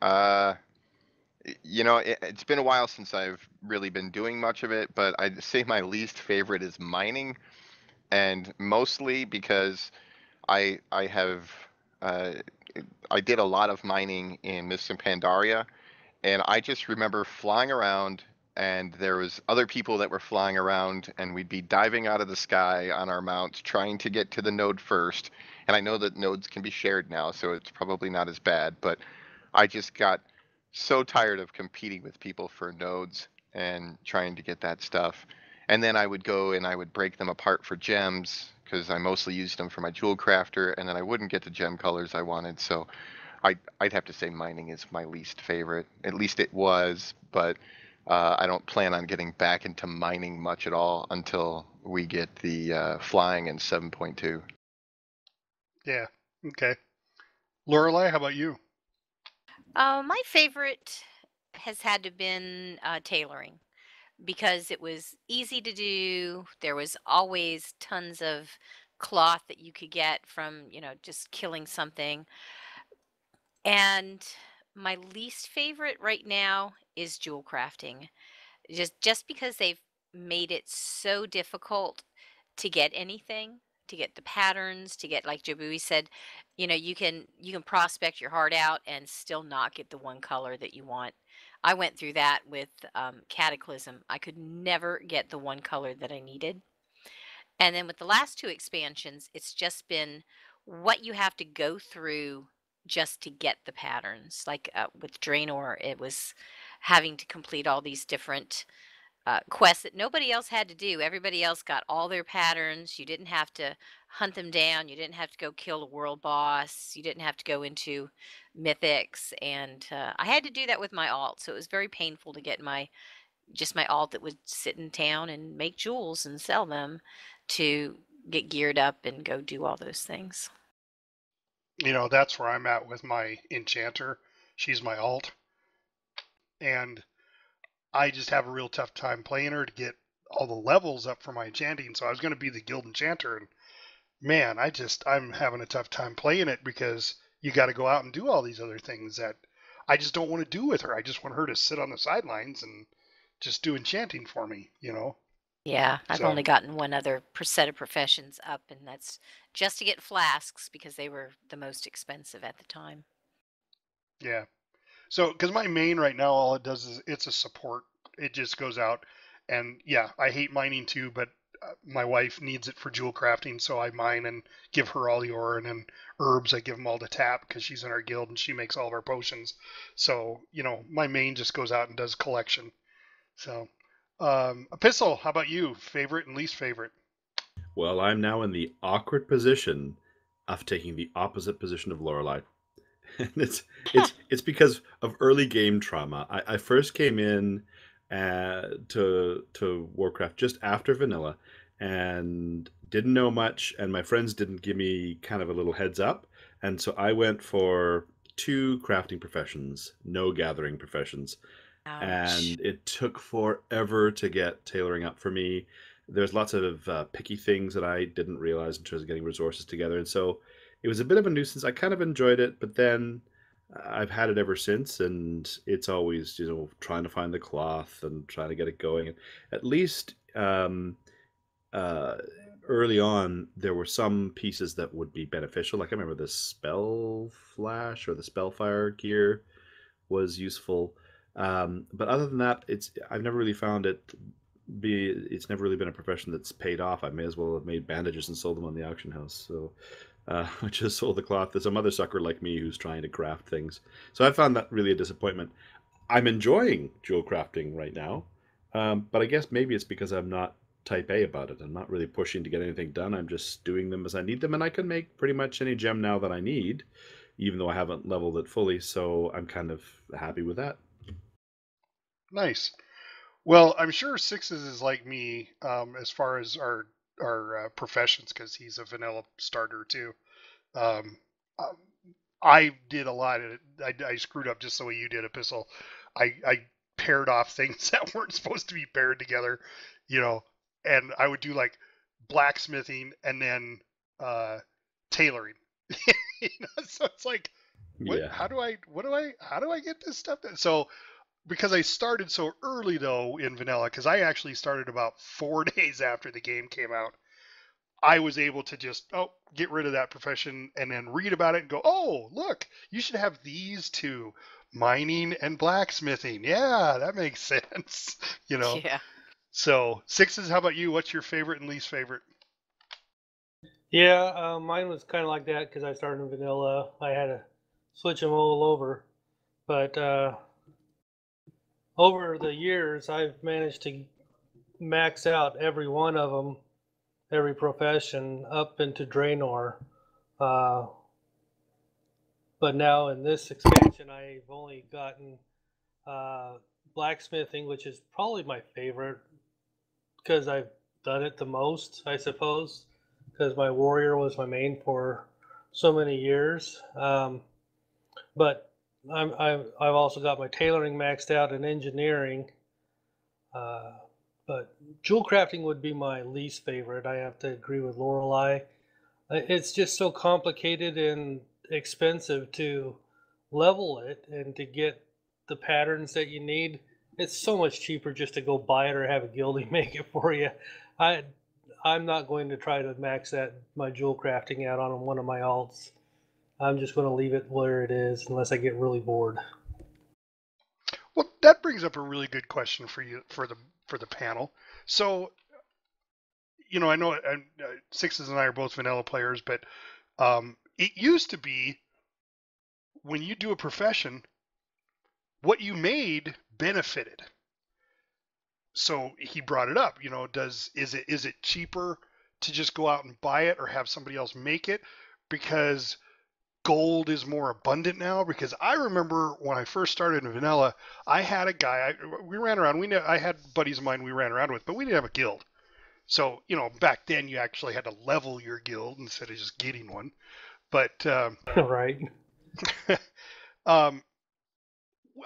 uh, it's been a while since I've really been doing much of it, but I'd say my least favorite is mining, and mostly because I have uh, I did a lot of mining in Mists and Pandaria, and I just remember flying around, and there was other people that were flying around, and we'd be diving out of the sky on our mounts trying to get to the node first. And I know that nodes can be shared now, so it's probably not as bad, but I just got so tired of competing with people for nodes and trying to get that stuff. And then I would go and I would break them apart for gems because I mostly used them for my jewel crafter, and then I wouldn't get the gem colors I wanted. So I'd have to say mining is my least favorite. At least it was, but I don't plan on getting back into mining much at all until we get the flying in 7.2. Yeah. Okay. Lorelai, how about you? My favorite has had to been tailoring because it was easy to do. There was always tons of cloth that you could get from, just killing something. And my least favorite right now is jewel crafting. Just because they've made it so difficult to get anything, to get the patterns, to get, like Jabui said, you can prospect your heart out and still not get the one color that you want. I went through that with Cataclysm. I could never get the one color that I needed. And then with the last two expansions, it's just been what you have to go through just to get the patterns. Like with Draenor, it was having to complete all these different quests that nobody else had to do. Everybody else got all their patterns. You didn't have to hunt them down. You didn't have to go kill a world boss. You didn't have to go into mythics. And I had to do that with my alt. So it was very painful to get my alt that would sit in town and make jewels and sell them to get geared up and go do all those things. That's where I'm at with my enchanter. She's my alt. And I just have a real tough time playing her to get all the levels up for my enchanting. So I was going to be the guild enchanter, and man, I'm having a tough time playing it because you got to go out and do all these other things that I just don't want to do with her. I just want her to sit on the sidelines and just do enchanting for me. Yeah, I've So only gotten one other set of professions up, and that's just to get flasks because they were the most expensive at the time. yeah. So because my main right now, all it does is it's a support. It just goes out, and yeah, I hate mining too, but my wife needs it for jewel crafting, so I mine and give her all the ore, and then herbs I give them all to Tap because she's in our guild and she makes all of our potions. So my main just goes out and does collection. So, Epistle, how about you? Favorite and least favorite? Well, I'm now in the awkward position of taking the opposite position of Lorelei. And it's because of early game trauma. I first came in to Warcraft just after vanilla and didn't know much, and my friends didn't give me kind of a little heads up, and so I went for 2 crafting professions, no gathering professions, Ouch. and it took forever to get tailoring up for me. There's lots of picky things that I didn't realize in terms of getting resources together, and so it was a bit of a nuisance. I kind of enjoyed it, but then I've had it ever since, and it's always, trying to find the cloth and trying to get it going. And at least uh, early on, there were some pieces that would be beneficial. Like I remember the spell flash or the spellfire gear was useful. But other than that, I've never really found it's never really been a profession that's paid off. I may as well have made bandages and sold them on the auction house. So I just sold the cloth to some other sucker like me who's trying to craft things. So I found that really a disappointment. I'm enjoying jewel crafting right now, but I guess maybe it's because I'm not type A about it. I'm not really pushing to get anything done. I'm just doing them as I need them, and I can make pretty much any gem now that I need, even though I haven't leveled it fully. So I'm kind of happy with that. Nice. Well, I'm sure Sixes is like me as far as our professions because he's a vanilla starter too. Um, uh, I did a lot of it. I screwed up just the way you did, Epistle. I paired off things that weren't supposed to be paired together, you know, and I would do like blacksmithing and then uh, tailoring. So it's like, what? Yeah. How do I? What do I? How do I get this stuff done? So because I started so early though in vanilla, because I actually started about 4 days after the game came out. I was able to just get rid of that profession and then read about it and go, oh look, you should have these two, mining and blacksmithing. Yeah, that makes sense. you know. Yeah. So Sixes, how about you? What's your favorite and least favorite? Yeah, mine was kind of like that because I started in vanilla. I had to switch them all over. But over the years, I've managed to max out every one of them, every profession, up into Draenor. Uh, but now in this expansion, I've only gotten uh, blacksmithing, which is probably my favorite because I've done it the most, I suppose, because my warrior was my main for so many years. But I've also got my tailoring maxed out and engineering. Uh, but jewel crafting would be my least favorite. I have to agree with Lorelei. It's just so complicated and expensive to level it and to get the patterns that you need. It's so much cheaper just to go buy it or have a guildie make it for you. I I'm not going to try to max that my jewel crafting out on one of my alts. I'm just going to leave it where it is unless I get really bored. Well, that brings up a really good question for you for the panel. So, I know Sixes and I are both vanilla players, but it used to be when you do a profession, what you made benefited. So he brought it up. Is it cheaper to just go out and buy it or have somebody else make it because gold is more abundant now? Because I remember when I first started in vanilla, I had a guy. We ran around. I had buddies of mine we ran around with, but we didn't have a guild. So back then you actually had to level your guild instead of just getting one. But Right. um,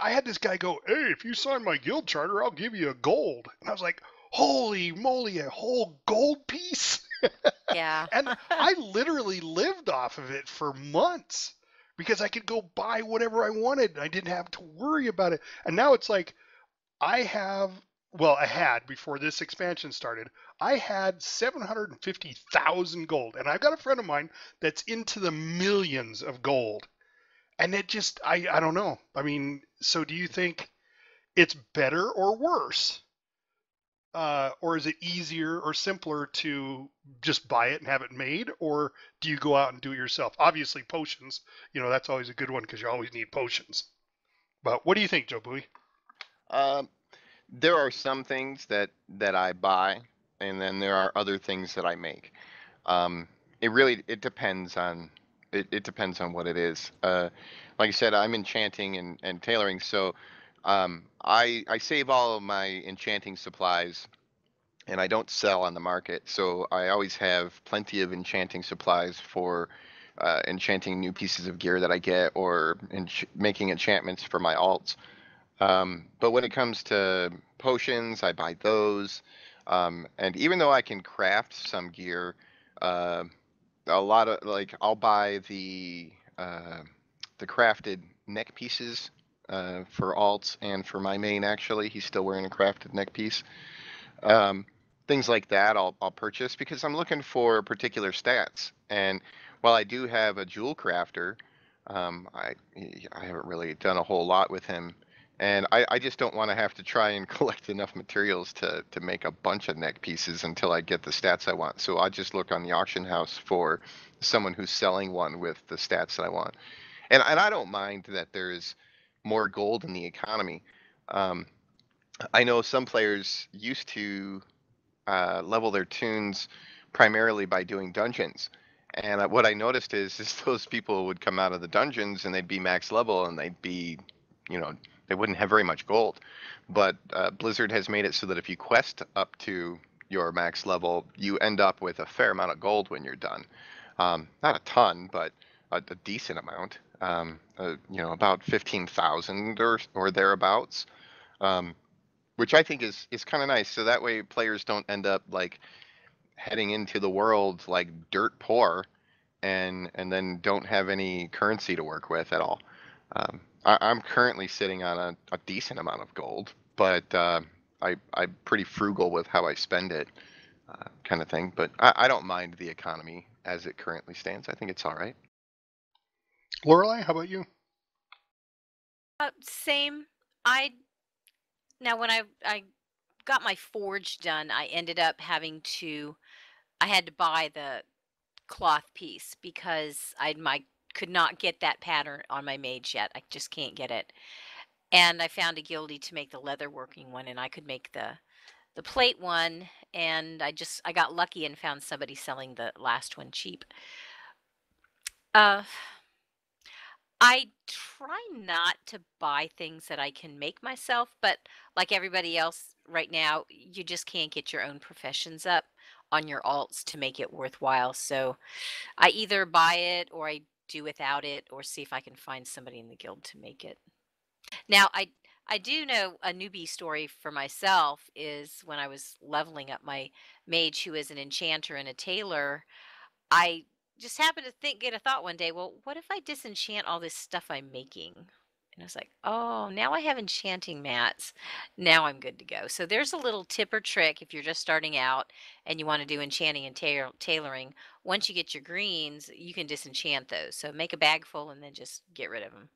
I had this guy go, "Hey, if you sign my guild charter, I'll give you a gold." And I was like, "Holy moly, a whole gold piece!" Yeah. And I literally lived off of it for months because I could go buy whatever I wanted. I didn't have to worry about it. And now it's like I had before this expansion started, I had 750,000 gold. And I've got a friend of mine that's into the millions of gold. And it just, I don't know. I mean, so do you think it's better or worse? Or is it easier or simpler to just buy it and have it made? Or do you go out and do it yourself? Obviously, potions, that's always a good one because you always need potions. But what do you think, Joe Bowie? Um, there are some things that I buy, and then there are other things that I make. Um, it depends on it depends on what it is. Like I said, I'm enchanting and tailoring, so I save all of my enchanting supplies and I don't sell on the market. So I always have plenty of enchanting supplies for enchanting new pieces of gear that I get or making enchantments for my alts. But when it comes to potions, I buy those. And even though I can craft some gear, uh, a lot of like I'll buy the crafted neck pieces for alts and for my main. Actually, he's still wearing a crafted neck piece. Um, Things like that I'll purchase because I'm looking for particular stats. And while I do have a jewel crafter, um, I I haven't really done a whole lot with him. And I just don't want to have to try and collect enough materials to make a bunch of neck pieces until I get the stats I want. So I just look on the auction house for someone who's selling one with the stats that I want. And I don't mind that there's more gold in the economy. Um, I know some players used to level their tunes primarily by doing dungeons. And what I noticed is those people would come out of the dungeons and they'd be max level and they'd be, you know, they wouldn't have very much gold. But Blizzard has made it so that if you quest up to your max level, you end up with a fair amount of gold when you're done. Not a ton, but a decent amount. You know, about 15,000 or thereabouts. Um, which I think is kind of nice. So that way players don't end up like heading into the world like dirt poor and then don't have any currency to work with at all. I'm currently sitting on a decent amount of gold, but I'm pretty frugal with how I spend it, kind of thing. But I don't mind the economy as it currently stands. I think it's all right. Lorelai, how about you? Same. I Now when I got my forge done, I ended up I had to buy the cloth piece because I could not get that pattern on my mage yet. I just can't get it. And I found a guildie to make the leather working one, and I could make the plate one. And I got lucky and found somebody selling the last one cheap. Uh, I try not to buy things that I can make myself, but like everybody else right now, you just can't get your own professions up on your alts to make it worthwhile. So I either buy it or I do without it or see if I can find somebody in the guild to make it. Now, I do know a newbie story for myself is when I was leveling up my mage who is an enchanter and a tailor. I just happened to get a thought one day, well, what if I disenchant all this stuff I'm making? And I was like, oh, now I have enchanting mats. Now I'm good to go. So there's a little tip or trick if you're just starting out and you want to do enchanting and tailoring. Once you get your greens, you can disenchant those. So make a bag full and then just get rid of them.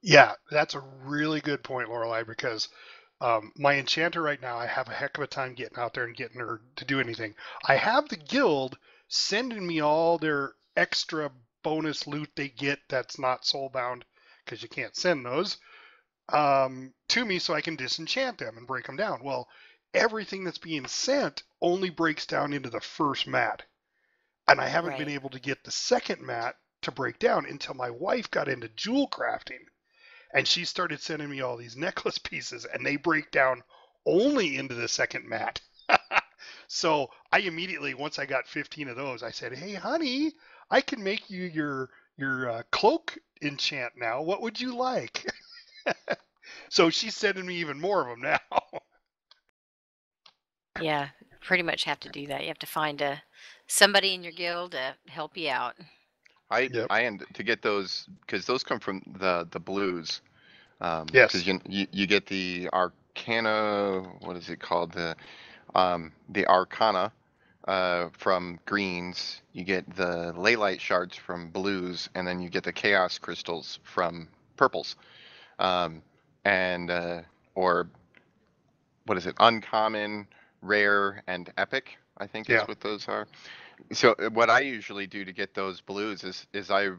Yeah, that's a really good point, Lorelai, because my enchanter right now, I have a heck of a time getting out there and getting her to do anything. I have the guild sending me all their extra bonus loot they get that's not soulbound, because you can't send those, to me so I can disenchant them and break them down. Well, everything that's being sent only breaks down into the first mat. And I haven't been Right. able to get the second mat to break down until my wife got into jewel crafting. And she started sending me all these necklace pieces, and they break down only into the second mat. So I immediately, once I got 15 of those, I said, "Hey, honey, I can make you your cloak enchant now. What would you like?" So she's sending me even more of them now. Yeah, pretty much have to do that. You have to find somebody in your guild to help you out. Yep. I end to get those because those come from the blues. Yes. Because you get the Arcana, what is it called? The Arcana from greens. You get the Leylight shards from blues, and then you get the Chaos crystals from purples. Um, and or what is it? Uncommon, rare, and epic. I think is Yeah. what those are. So what I usually do to get those blues is I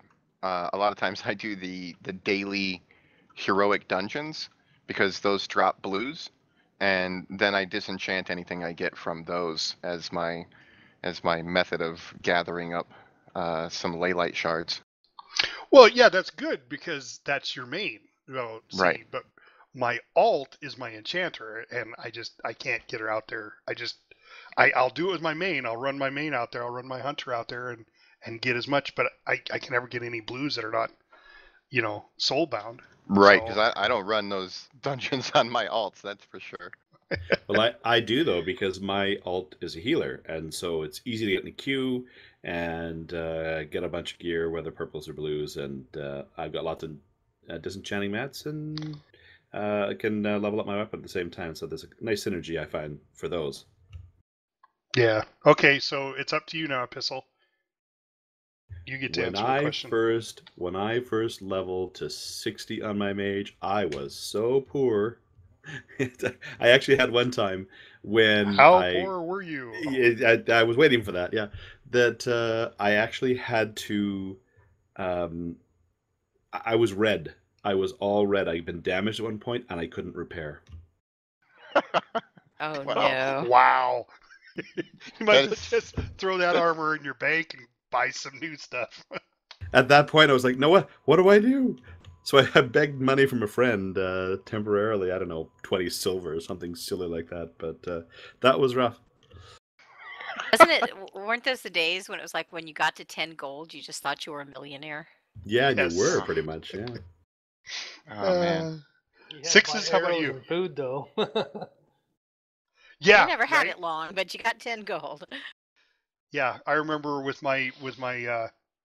a lot of times I do the daily heroic dungeons because those drop blues, and then I disenchant anything I get from those as my method of gathering up some Leylight shards. Well, yeah, that's good because that's your main. Well, Right. see, but my alt is my enchanter, and I can't get her out there. I'll do it with my main. I'll run my main out there. I'll run my hunter out there and get as much, but I can never get any blues that are not, soulbound. Right, So because I don't run those dungeons on my alts, that's for sure. Well, I do though because my alt is a healer, and so it's easy to get in the queue and get a bunch of gear, whether purples or blues, and I've got lots of disenchanting mats and I can level up my weapon at the same time. So there's a nice synergy I find for those. yeah, okay. So it's up to you now, Epistle. You get to answer the question. When I first leveled to 60 on my mage, I was so poor. I actually had one time when How poor were you? I was waiting for that. Yeah, that I actually had to. I was red. I was all red. I'd been damaged at one point, and I couldn't repair. Oh Wow. no. Wow. You might as well That's- just throw that armor in your bank and buy some new stuff. At that point, I was like, "No, what do I do?" So I begged money from a friend temporarily. I don't know, 20 silver or something silly like that. But that was rough. Wasn't it? Weren't those the days when it was like when you got to 10 gold, you just thought you were a millionaire? Yeah, and Yes. you were pretty much. Yeah. Oh man. You had to Sixes, buy how about arrows you? and food though. Yeah. You never had right? it long, but you got 10 gold. Yeah, I remember with my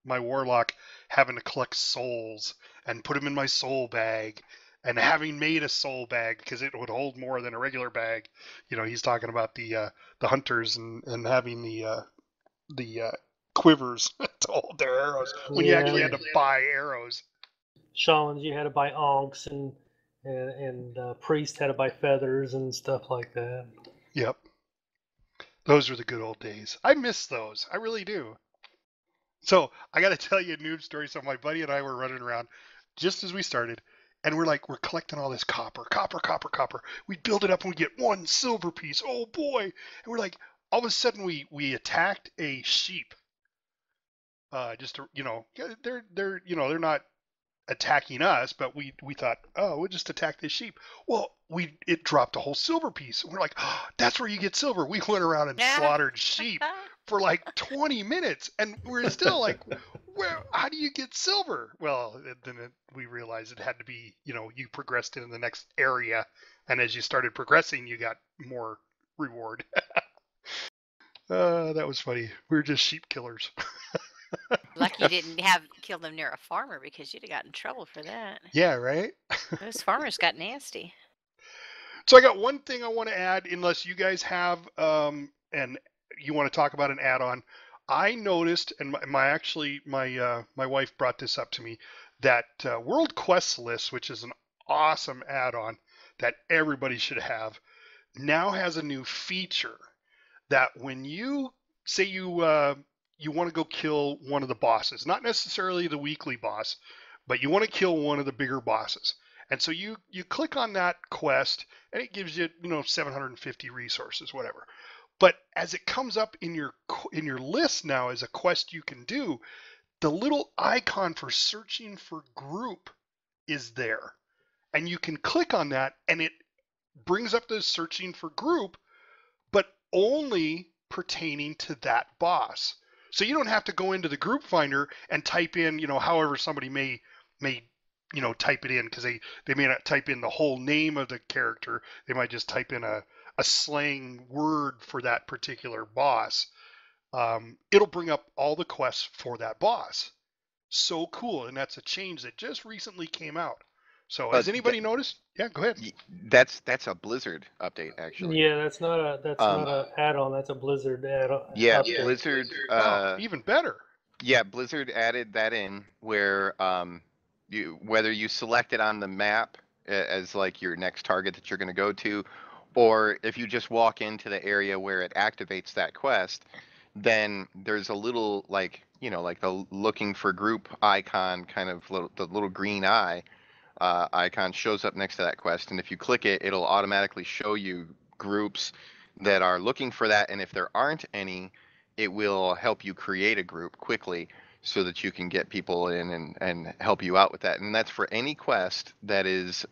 my warlock having to collect souls and put them in my soul bag, and having made a soul bag because it would hold more than a regular bag. He's talking about the hunters and having the quivers to hold their arrows when you actually Yeah. had to buy arrows. Shamans, you had to buy onks, and priests had to buy feathers and stuff like that. Yep, those were the good old days. I miss those. I really do. So I got to tell you a noob story. So my buddy and I were running around just as we started, and we're collecting all this copper, copper, copper, copper. We build it up and we get one silver piece. Oh boy! And we're like, all of a sudden we attacked a sheep. Just to, they're not attacking us, but we thought, oh, we'll just attack this sheep. Well, it dropped a whole silver piece. We're like, oh, that's where you get silver. We went around and slaughtered sheep for like 20 minutes, and we're still like, how do you get silver? Well, then we realized it had to be, you progressed into the next area, and as you started progressing, you got more reward. That was funny. We were just sheep killers. Lucky you didn't kill them near a farmer because you'd have gotten in trouble for that. Yeah, right? Those farmers got nasty. So I got one thing I want to add, unless you guys have and you want to talk about an add-on. I noticed, and my wife brought this up to me, that World Quest List, which is an awesome add-on that everybody should have, now has a new feature that when you say you want to go kill one of the bosses, not necessarily the weekly boss, but you want to kill one of the bigger bosses. And so you click on that quest, and it gives you 750 resources, whatever. But as it comes up in your list now as a quest you can do, the little icon for searching for group is there, and you can click on that, and it brings up the searching for group, but only pertaining to that boss. So you don't have to go into the group finder and type in, however somebody may type it in, because they may not type in the whole name of the character. They might just type in a slang word for that particular boss. It'll bring up all the quests for that boss. So cool, and that's a change that just recently came out. So has anybody noticed? Yeah, go ahead. That's a Blizzard update, actually. Yeah, that's not a add-on. That's a Blizzard add-on. Yeah, update. Blizzard. Even better. Yeah, Blizzard added that in where whether you select it on the map as like your next target that you're going to go to, or if you just walk into the area where it activates that quest, then there's a little like the looking for group icon, kind of the little green eye icon shows up next to that quest, and if you click it, it'll automatically show you groups that are looking for that, and if there aren't any, it will help you create a group quickly. so that you can get people in and help you out with that. And that's for any quest that is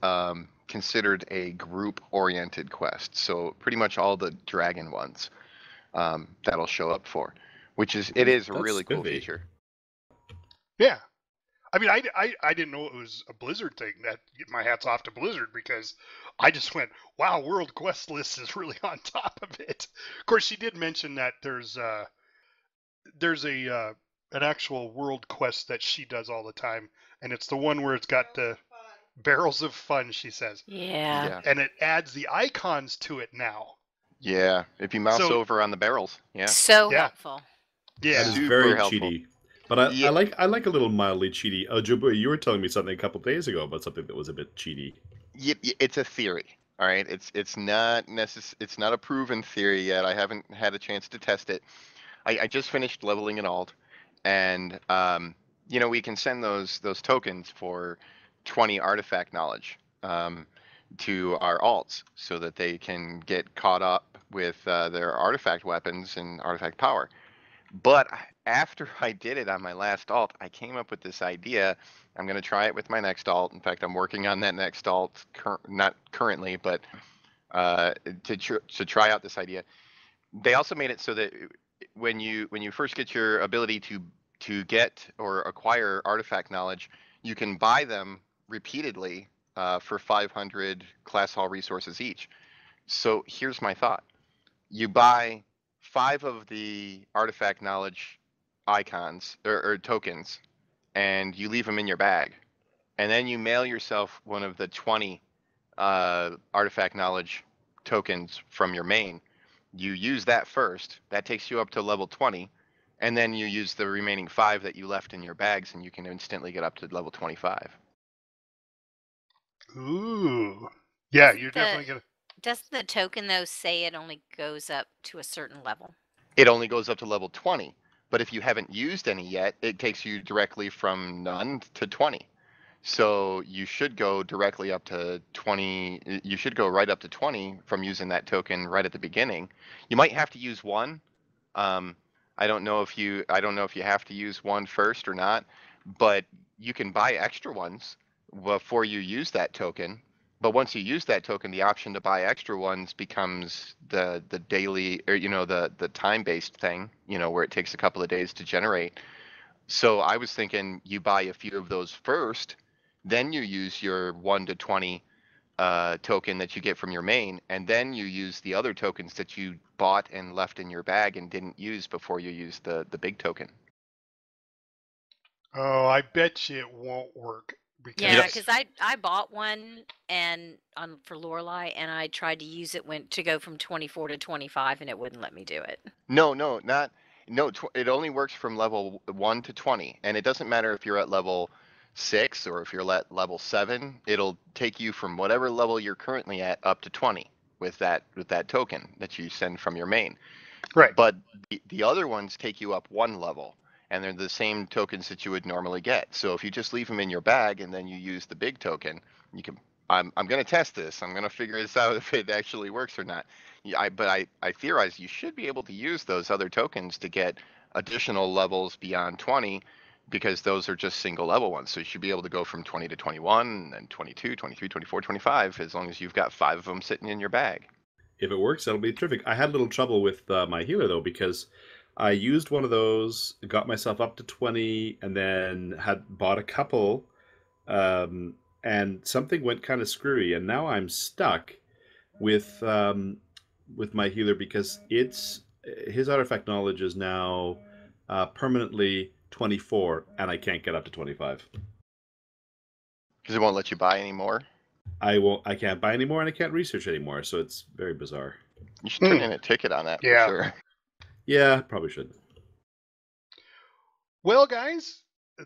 considered a group-oriented quest. So pretty much all the dragon ones that'll show up for, which is it is a That's really cool spiffy. feature. Yeah. I mean, I didn't know it was a Blizzard thing. That my hat's off to Blizzard, because I just went, wow, World Quest list is really on top of it. Of course, she did mention that there's a an actual World Quest that she does all the time, and it's the one where it's got the barrels of fun, she says, Yeah. Yeah. and it adds the icons to it now. Yeah. If you mouse So- over on the barrels. Yeah. So Yeah. helpful. Yeah. That is Super very helpful. cheaty. But I Yeah. like a little mildly cheaty. Oh, Jobu, you were telling me something a couple days ago about something that was a bit cheaty. It's a theory. All right. It's not it's not a proven theory yet. I haven't had a chance to test it. I just finished leveling an alt, and we can send those tokens for 20 artifact knowledge to our alts so that they can get caught up with their artifact weapons and artifact power. But after I did it on my last alt, I came up with this idea. I'm going to try it with my next alt. In fact, I'm working on that next alt, not currently, but to try out this idea. They also made it so that when you first get your ability to get or acquire artifact knowledge, you can buy them repeatedly for 500 class hall resources each. So here's my thought: you buy 5 of the artifact knowledge icons or tokens, and you leave them in your bag, and then you mail yourself one of the 20 artifact knowledge tokens from your main. You use that first. That takes you up to level 20, and then you use the remaining 5 that you left in your bags, and you can instantly get up to level 25. Ooh. Yeah, Doesn't you're the- definitely gonna. Doesn't the token though say it only goes up to a certain level? It only goes up to level 20, but if you haven't used any yet, it takes you directly from none to 20. So you should go directly up to 20. You should go right up to 20 from using that token right at the beginning. You might have to use one. I don't know if you have to use one first or not, but you can buy extra ones before you use that token. But once you use that token, the option to buy extra ones becomes the daily, or the time-based thing, where it takes a couple of days to generate. So I was thinking you buy a few of those first, then you use your 1 to 20 token that you get from your main, and then you use the other tokens that you bought and left in your bag and didn't use before you used the big token. Oh, I bet you it won't work. Yeah, Yes. because I bought one and for Lorelei, and I tried to use it to go from 24 to 25, and it wouldn't let me do it. No, it only works from level 1 to 20, and it doesn't matter if you're at level 6 or if you're at level 7. It'll take you from whatever level you're currently at up to 20 with that token that you send from your main. Right. But the other ones take you up 1 level, and they're the same tokens that you would normally get. So if you just leave them in your bag and then you use the big token, you can. I'm going to test this. I'm going to figure this out if it actually works or not. But I theorize you should be able to use those other tokens to get additional levels beyond 20, because those are just single level ones. So you should be able to go from 20 to 21, and then 22, 23, 24, 25, as long as you've got 5 of them sitting in your bag. If it works, that'll be terrific. I had a little trouble with my healer, though, because I used one of those, got myself up to 20, and then had bought a couple, and something went kind of screwy, and now I'm stuck with my healer because his artifact knowledge is now permanently 24, and I can't get up to 25. Because it won't let you buy anymore. I can't buy anymore, and I can't research anymore, so it's very bizarre. You should turn in a ticket on that Yeah. for sure. Yeah, probably should. Well, guys,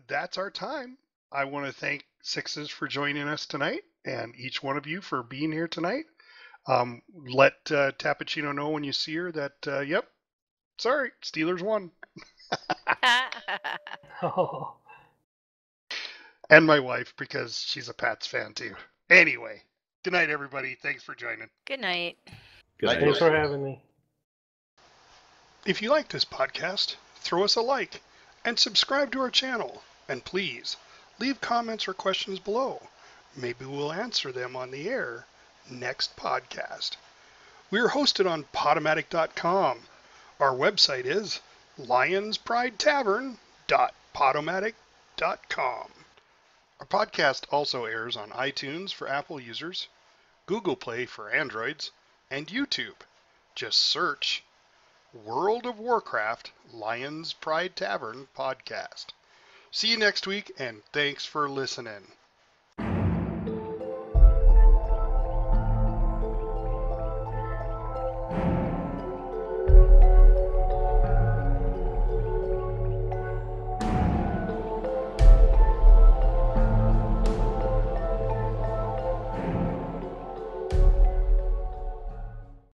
that's our time. I want to thank Sixes for joining us tonight, and each one of you for being here tonight. Let Tappuccino know when you see her that, yep, sorry, Steelers won. Oh, And my wife, because she's a Pats fan too. Anyway, good night, everybody. Thanks for joining. Good night. Good Thanks night. thanks for having me. If you like this podcast, throw us a like. and subscribe to our channel. And please, leave comments or questions below. Maybe we'll answer them on the air next podcast. We are hosted on Podomatic.com. Our website is lionspridetavern.podomatic.com. Our podcast also airs on iTunes for Apple users, Google Play for Androids, and YouTube. Just search World of Warcraft Lions Pride Tavern Podcast. See you next week, and thanks for listening.